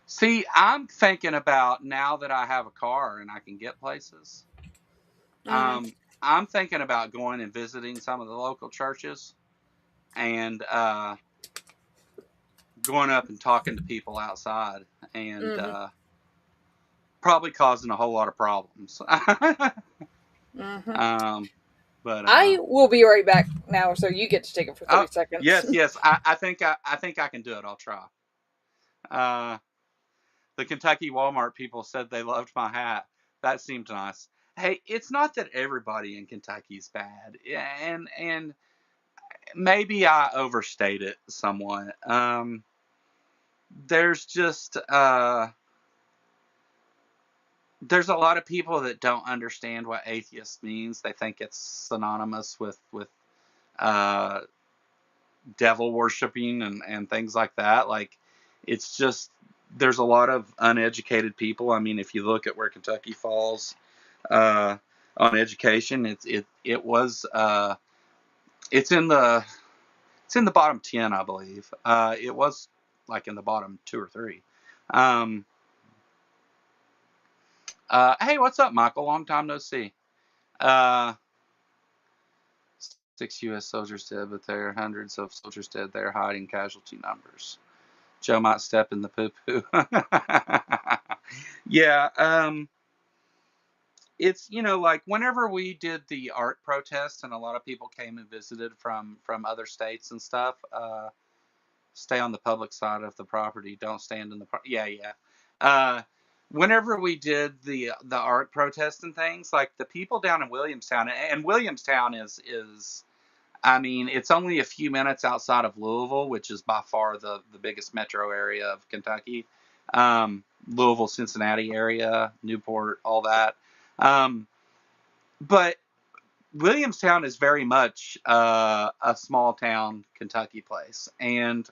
See, I'm thinking about, now that I have a car and I can get places. I'm thinking about going and visiting some of the local churches and going up and talking to people outside, and probably causing a whole lot of problems. But I will be right back now, so you get to take it for 30 seconds. Yes. I think I can do it. I'll try. The Kentucky Walmart people said they loved my hat. That seemed nice. Hey, it's not that everybody in Kentucky's bad, and maybe I overstate it somewhat. There's just there's a lot of people that don't understand what atheist means. They think it's synonymous with devil worshiping and things like that. Like, it's just, there's a lot of uneducated people. I mean, if you look at where Kentucky falls on education, it's in the It's in the bottom 10, I believe. It was like in the bottom 2 or 3. Hey, what's up, Michael? Long time no see. 6 U.S. soldiers dead, but there are hundreds of soldiers dead there hiding casualty numbers. Joe might step in the poo-poo. Yeah, it's, like whenever we did the art protests and a lot of people came and visited from other states and stuff, stay on the public side of the property, don't stand in the yeah. Whenever we did the art protests and things, like the people down in Williamstown, and Williamstown is I mean, it's only a few minutes outside of Louisville, which is by far the biggest metro area of Kentucky. Louisville, Cincinnati area, Newport, all that. But Williamstown is very much a small town Kentucky place. And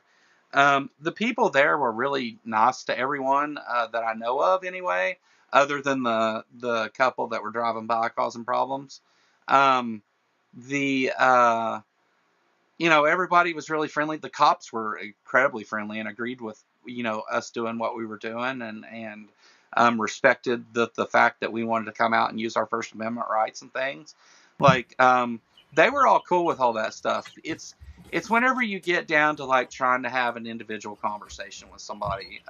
the people there were really nice to everyone that I know of anyway, other than the couple that were driving by causing problems. The everybody was really friendly. The cops were incredibly friendly and agreed with us doing what we were doing, and respected the fact that we wanted to come out and use our First Amendment rights and things. Like they were all cool with all that stuff. It's whenever you get down to like trying to have an individual conversation with somebody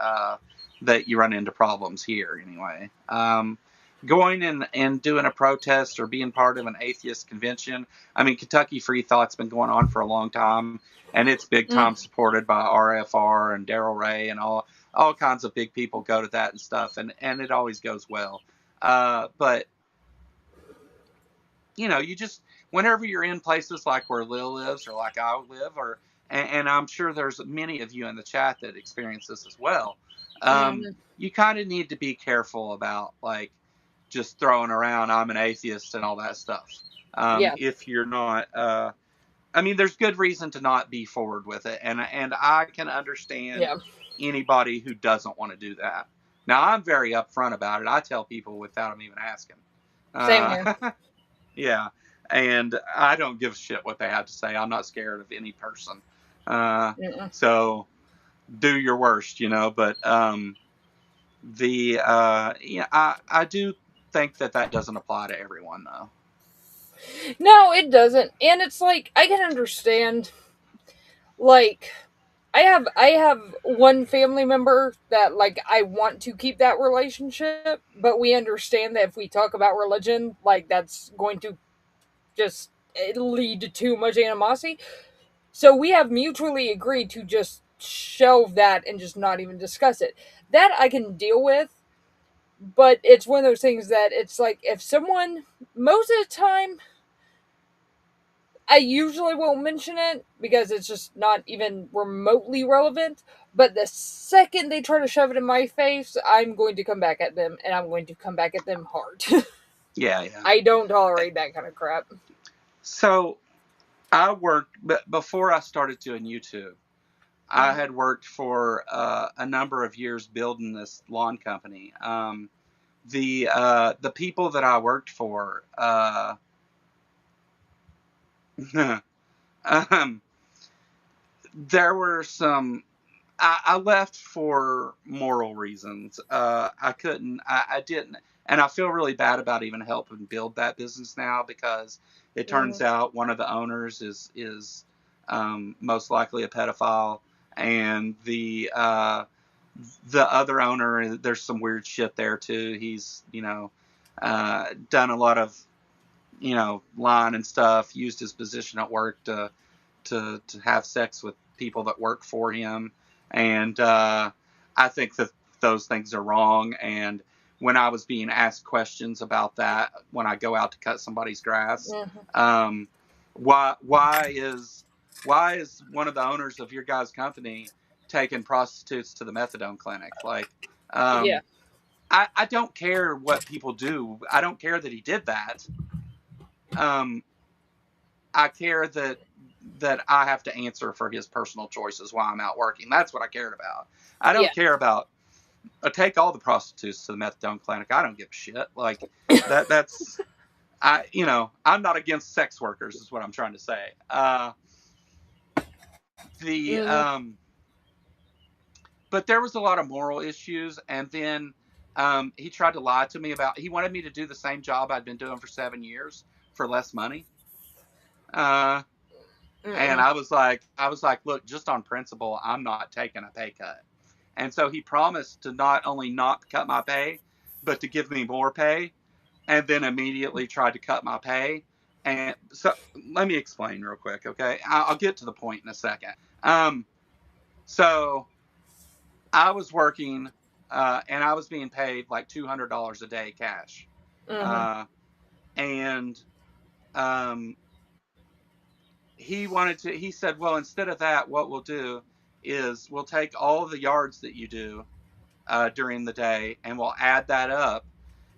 that you run into problems here anyway. Going and doing a protest or being part of an atheist convention. I mean, Kentucky Free Thought's been going on for a long time, and it's big time supported by RFR and Daryl Ray and all kinds of big people go to that and stuff, and it always goes well. But you just, whenever you're in places like where Lil lives or like I live, and I'm sure there's many of you in the chat that experience this as well. You kind of need to be careful about like just throwing around I'm an atheist and all that stuff. If you're not, I mean, there's good reason to not be forward with it, and I can understand anybody who doesn't want to do that. Now, I'm very upfront about it. I tell people without them even asking. Same here. Yeah, and I don't give a shit what they have to say. I'm not scared of any person. So do your worst, but I do think that doesn't apply to everyone, though. No, it doesn't. And it's like, I can understand, like, I have one family member that like I want to keep that relationship, but we understand that if we talk about religion, like that's going to just lead to too much animosity. So we have mutually agreed to just shelve that and just not even discuss it. That I can deal with, but it's one of those things that it's like if someone, most of the time, I usually won't mention it because it's just not even remotely relevant. But the second they try to shove it in my face, I'm going to come back at them, and I'm going to come back at them hard. Yeah. I don't tolerate that kind of crap. So I worked, before I started doing YouTube, I had worked for a number of years building this lawn company. The people that I worked for, there were some. I left for moral reasons. I couldn't. I didn't, and I feel really bad about even helping build that business now because it turns out one of the owners is most likely a pedophile, and the other owner, there's some weird shit there too. He's done a lot of lying and stuff. Used his position at work to have sex with people that work for him. And I think that those things are wrong. And when I was being asked questions about that, when I go out to cut somebody's grass, why is one of the owners of your guys' company taking prostitutes to the methadone clinic? Like, I don't care what people do. I don't care that he did that. I care that I have to answer for his personal choices while I'm out working. That's what I cared about. I don't care about take all the prostitutes to the methadone clinic. I don't give a shit. Like that's I'm not against sex workers is what I'm trying to say. the but there was a lot of moral issues, and then he tried to lie to me about, he wanted me to do the same job I'd been doing for 7 years for less money. And I was like, look, just on principle, I'm not taking a pay cut. And so he promised to not only not cut my pay, but to give me more pay, and then immediately tried to cut my pay. And so let me explain real quick, okay? I'll get to the point in a second. So I was working, and I was being paid like $200 a day cash. And he said, well, instead of that, what we'll do is we'll take all of the yards that you do during the day, and we'll add that up.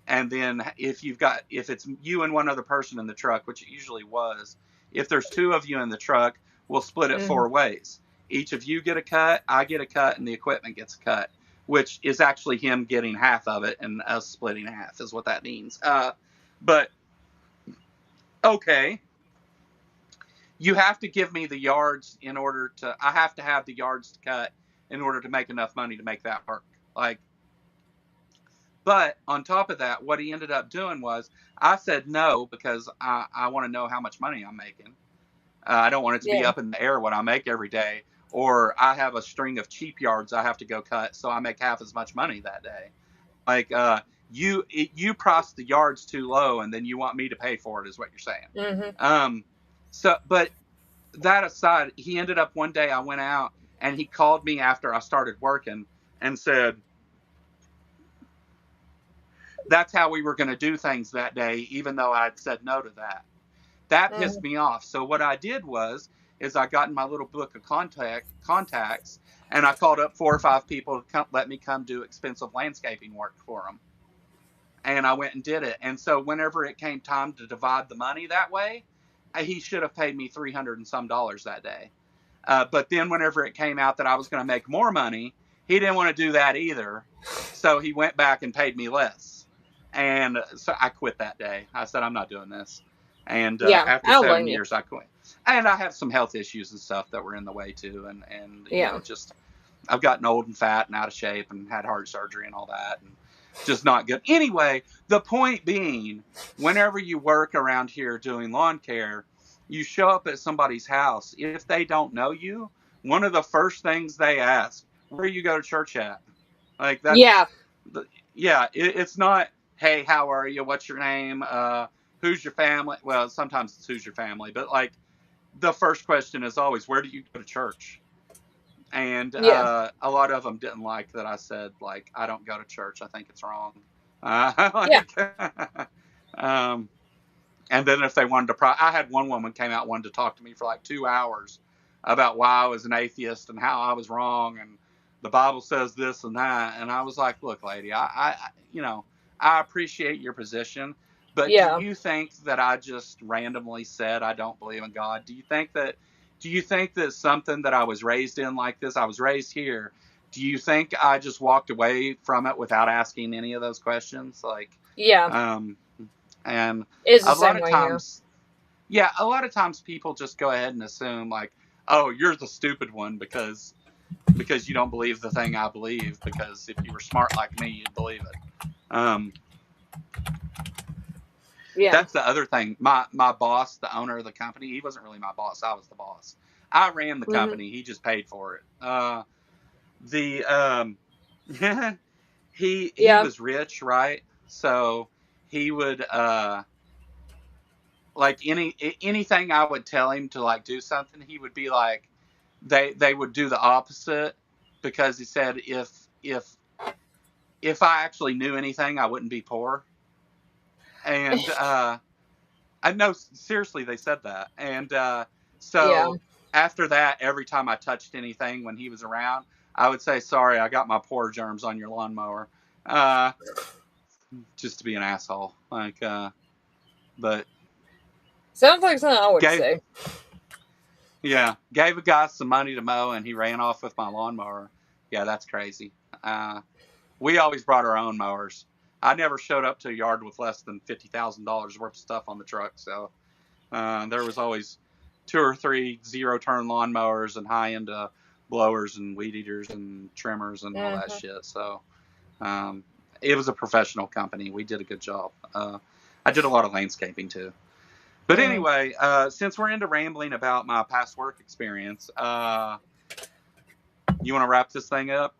And then if it's you and one other person in the truck, which it usually was, if there's 2 of you in the truck, we'll split it 4 ways. Each of you get a cut, I get a cut, and the equipment gets a cut, which is actually him getting half of it and us splitting half is what that means. But okay, you have to give me the yards I have to have the yards to cut in order to make enough money to make that work. But on top of that, what he ended up doing was, I said no because I want to know how much money I'm making. I don't want it to be up in the air what I make every day, or I have a string of cheap yards I have to go cut, so I make half as much money that day. You price the yards too low, and then you want me to pay for it, is what you're saying. But that aside, he ended up one day, I went out and he called me after I started working and said, that's how we were going to do things that day, even though I'd said no to that. That pissed me off. So what I did is I got in my little book of contacts, and I called up 4 or 5 people to let me come do expensive landscaping work for them. And I went and did it. And so whenever it came time to divide the money that way, he should have paid me $300 and some that day. But then whenever it came out that I was going to make more money, he didn't want to do that either. So he went back and paid me less. And so I quit that day. I said, I'm not doing this. And after 7 years, I quit. And I have some health issues and stuff that were in the way too. And you know, just, I've gotten old and fat and out of shape and had heart surgery and all that. And just not good. Anyway, the point being, whenever you work around here doing lawn care, you show up at somebody's house. If they don't know you, one of the first things they ask, where you go to church at? Like that's, it's not, hey, how are you? What's your name? Who's your family? Well, sometimes it's who's your family, but like the first question is always, where do you go to church? And a lot of them didn't like that I said, like, I don't go to church. I think it's wrong. And then if they wanted to, I had one woman came out, wanted to talk to me for like 2 hours about why I was an atheist and how I was wrong. And the Bible says this and that. And I was like, look, lady, I appreciate your position, but do you think that I just randomly said I don't believe in God? Do you think that something that I was raised in like this, I was raised here, do you think I just walked away from it without asking any of those questions? Like, and a lot of times, a lot of times people just go ahead and assume like, oh, you're the stupid one because you don't believe the thing I believe, because if you were smart like me, you'd believe it. That's the other thing. My boss, the owner of the company, he wasn't really my boss. I was the boss. I ran the company. He just paid for it. He was rich, right? So he would like anything I would tell him to like do something, he would be like, they would do the opposite, because he said if I actually knew anything, I wouldn't be poor. And I know, seriously, they said that. And after that, every time I touched anything when he was around, I would say, sorry, I got my pore germs on your lawnmower. Just to be an asshole. Like, but. Sounds like something I would say. Yeah. Gave a guy some money to mow and he ran off with my lawnmower. Yeah, that's crazy. We always brought our own mowers. I never showed up to a yard with less than $50,000 worth of stuff on the truck. So there was always 2 or 3 zero-turn lawnmowers and high-end blowers and weed eaters and trimmers and all that shit. So it was a professional company. We did a good job. I did a lot of landscaping too. But anyway, since we're into rambling about my past work experience, you want to wrap this thing up?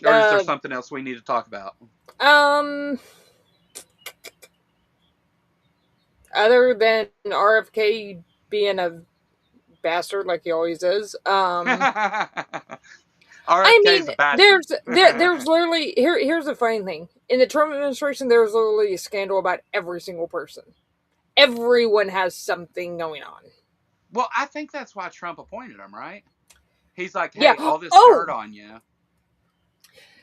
Or is there something else we need to talk about? Other than RFK being a bastard like he always is. I mean, there's literally here's the funny thing. In the Trump administration, there's literally a scandal about every single person. Everyone has something going on. Well, I think that's why Trump appointed him, right? He's like, hey, all this dirt on you.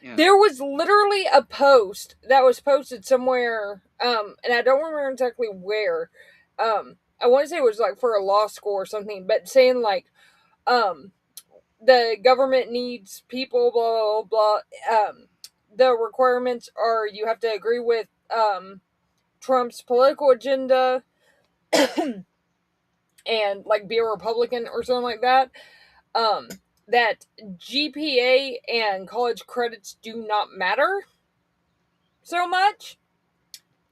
Yeah. There was literally a post that was posted somewhere, and I don't remember exactly where. I want to say it was like for a law school or something, but saying like, the government needs people, blah, blah, blah. The requirements are you have to agree with Trump's political agenda and like be a Republican or something like that. That GPA and college credits do not matter so much.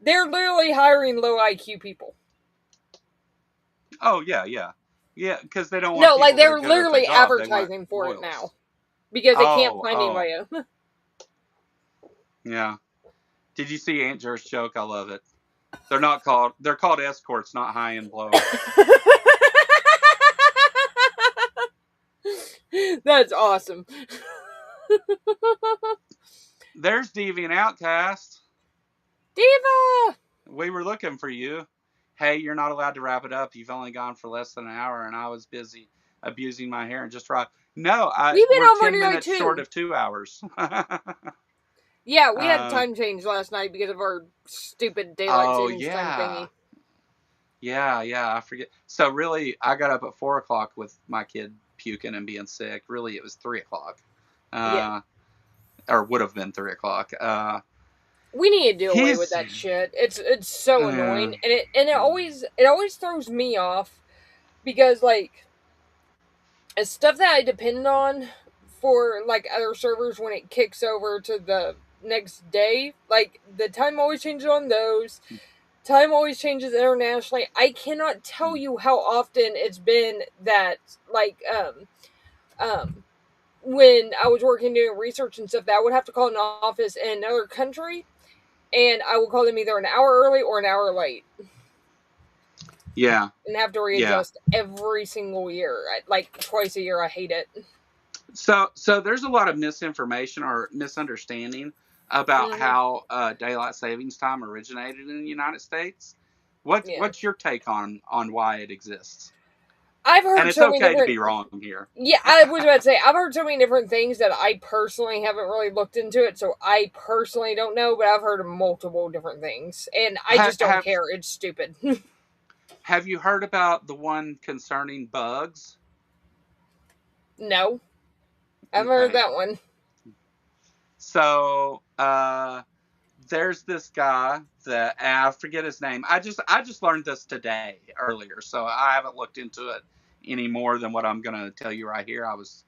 They're literally hiring low IQ people. Oh, yeah. Yeah, because they don't want people they're literally advertising for it now. Because they can't find anybody. Yeah. Did you see Aunt Jer's joke? I love it. They're called escorts, not high-end blowers. That's awesome. There's Deviant Outcast. Diva! We were looking for you. Hey, you're not allowed to wrap it up. You've only gone for less than an hour, and I was busy abusing my hair and just right. No, we've been we're over 10 minutes short of 2 hours. Yeah, we had a time change last night because of our stupid daylight savings time thingy. Yeah, I forget. So really, I got up at 4 o'clock with my kid puking and being sick. Really, it was 3 o'clock. Or would have been 3 o'clock. We need to do away with that shit. It's so annoying, and it always throws me off because like it's stuff that I depend on for like other servers when it kicks over to the next day. Like the time always changes on those. Time always changes internationally. I cannot tell you how often it's been that like when I was working doing research and stuff that I would have to call an office in another country. And I will call them either an hour early or an hour late. Yeah. And have to readjust every single year. Like twice a year. I hate it. So there's a lot of misinformation or misunderstanding about how daylight savings time originated in the United States. What's your take on why it exists? I've heard and it's so okay to be wrong here. Yeah, I was about to say, I've heard so many different things that I personally haven't really looked into it, so I personally don't know, but I've heard of multiple different things, and I just don't care. It's stupid. Have you heard about the one concerning bugs? No. I haven't heard that one. So, there's this guy that I forget his name. I just learned this today earlier, so I haven't looked into it any more than what I'm gonna tell you right here. I was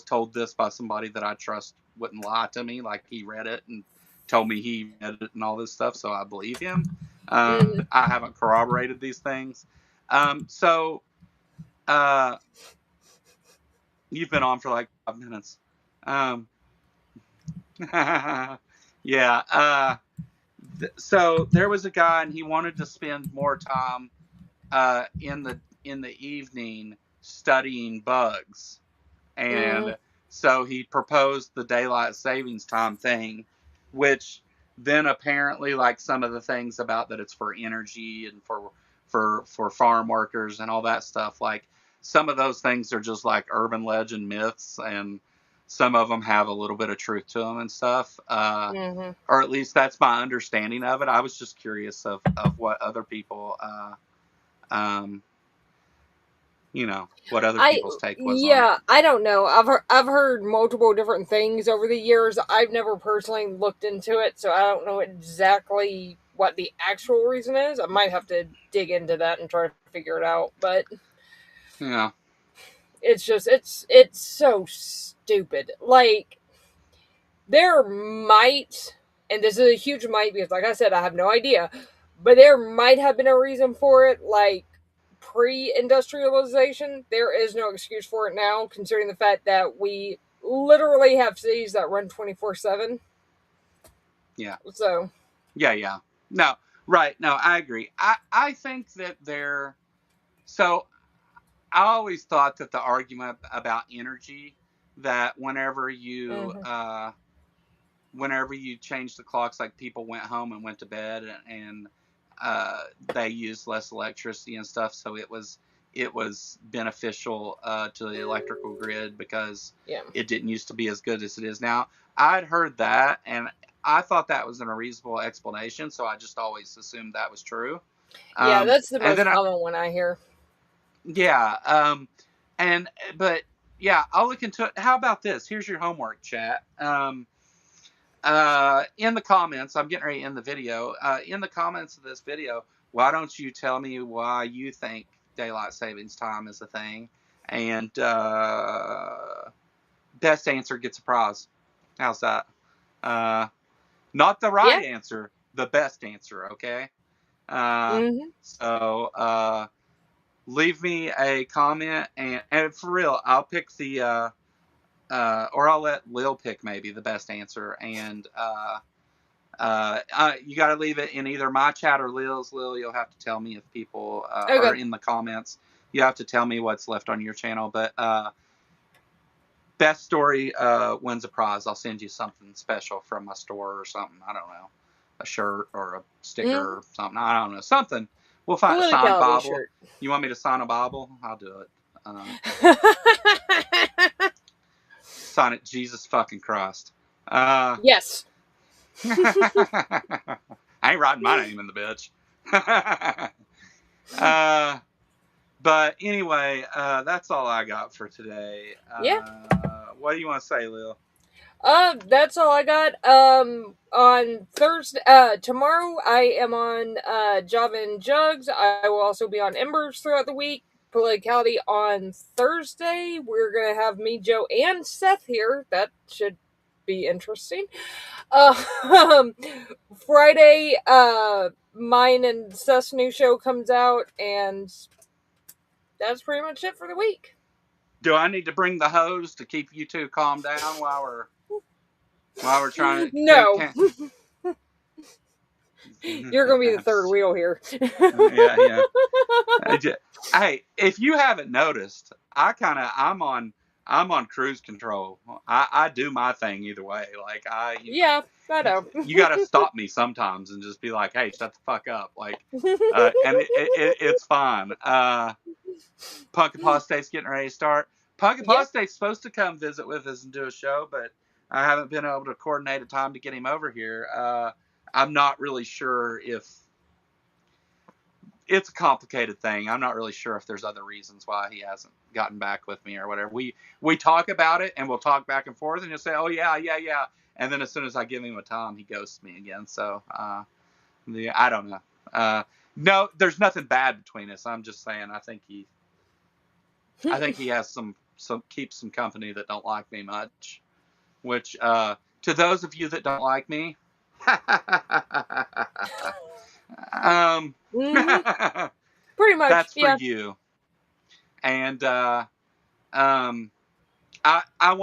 told this by somebody that I trust wouldn't lie to me. Like he read it and told me he read it and all this stuff, so I believe him. I haven't corroborated these things. So you've been on for like 5 minutes. Yeah. So there was a guy, and he wanted to spend more time in the evening studying bugs, and so he proposed the daylight savings time thing, which then apparently, like some of the things about that it's for energy and for farm workers and all that stuff, like some of those things are just like urban legend myths, and some of them have a little bit of truth to them and stuff, or at least that's my understanding of it. I was just curious of what other people, what other people's take was. Yeah, I don't know. I've heard multiple different things over the years. I've never personally looked into it, so I don't know exactly what the actual reason is. I might have to dig into that and try to figure it out. But yeah, it's just it's so stupid. Like, there might, and this is a huge might because, like I said, I have no idea, but there might have been a reason for it. Like, pre-industrialization, there is no excuse for it now, considering the fact that we literally have cities that run 24/7. yeah, So yeah. No, right. No, I agree. I think that so I always thought that the argument about energy, that whenever you change the clocks, like people went home and went to bed, and they used less electricity and stuff, so it was beneficial to the electrical grid because it didn't used to be as good as it is now. I'd heard that, and I thought that was an unreasonable explanation, so I just always assumed that was true. Yeah, that's the most common one I hear. Yeah, but yeah, I'll look into it. How about this? Here's your homework, chat. In the comments, I'm getting ready to end the video. In the comments of this video, why don't you tell me why you think daylight savings time is a thing? And best answer gets a prize. How's that? Not the right answer, the best answer, okay? So leave me a comment, and for real, I'll pick the or I'll let Lil pick maybe the best answer, and you got to leave it in either my chat or Lil's. Lil, you'll have to tell me if people are in the comments. You have to tell me what's left on your channel, but best story wins a prize. I'll send you something special from my store or something. I don't know, a shirt or a sticker or something. I don't know, something. We'll find a signed Bible. Shirt. You want me to sign a Bible? I'll do it. Sign it, Jesus fucking Christ. Yes. I ain't writing my name in the bitch. But anyway, that's all I got for today. What do you want to say, Lil? That's all I got. On Thursday, tomorrow I am on Java and Jugs. I will also be on Embers throughout the week. Politicality on Thursday. We're gonna have me, Joe, and Seth here. That should be interesting. Friday, mine and Seth's new show comes out, and that's pretty much it for the week. Do I need to bring the hose to keep you two calm down while we're trying to... No. You're going to be the third wheel here. Yeah. Hey, if you haven't noticed, I'm on cruise control. I do my thing either way. Like I know. You got to stop me sometimes and just be like, "Hey, shut the fuck up!" Like, and it's fine. Punk Apostate's getting ready to start. Punk Apostate's supposed to come visit with us and do a show, but I haven't been able to coordinate a time to get him over here. I'm not really sure if it's a complicated thing. I'm not really sure if there's other reasons why he hasn't gotten back with me or whatever. We talk about it, and we'll talk back and forth, and he'll say, "Oh yeah," and then as soon as I give him a time, he ghosts me again. So I don't know. No, there's nothing bad between us. I'm just saying I think he has some keeps some company that don't like me much. Which to those of you that don't like me. Pretty much. That's for you. And I want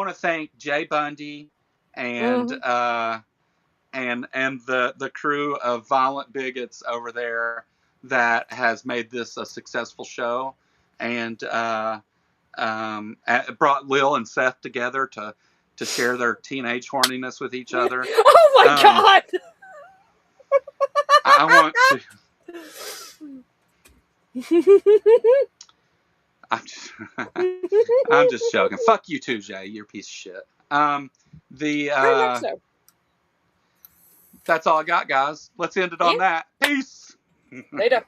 to thank Jay Bundy and the crew of violent bigots over there that has made this a successful show, and brought Lil and Seth together to share their teenage horniness with each other. Oh my God! I want to. I'm just joking. Fuck you too, Jay. You're a piece of shit. So. That's all I got, guys. Let's end it on that. Peace. Later.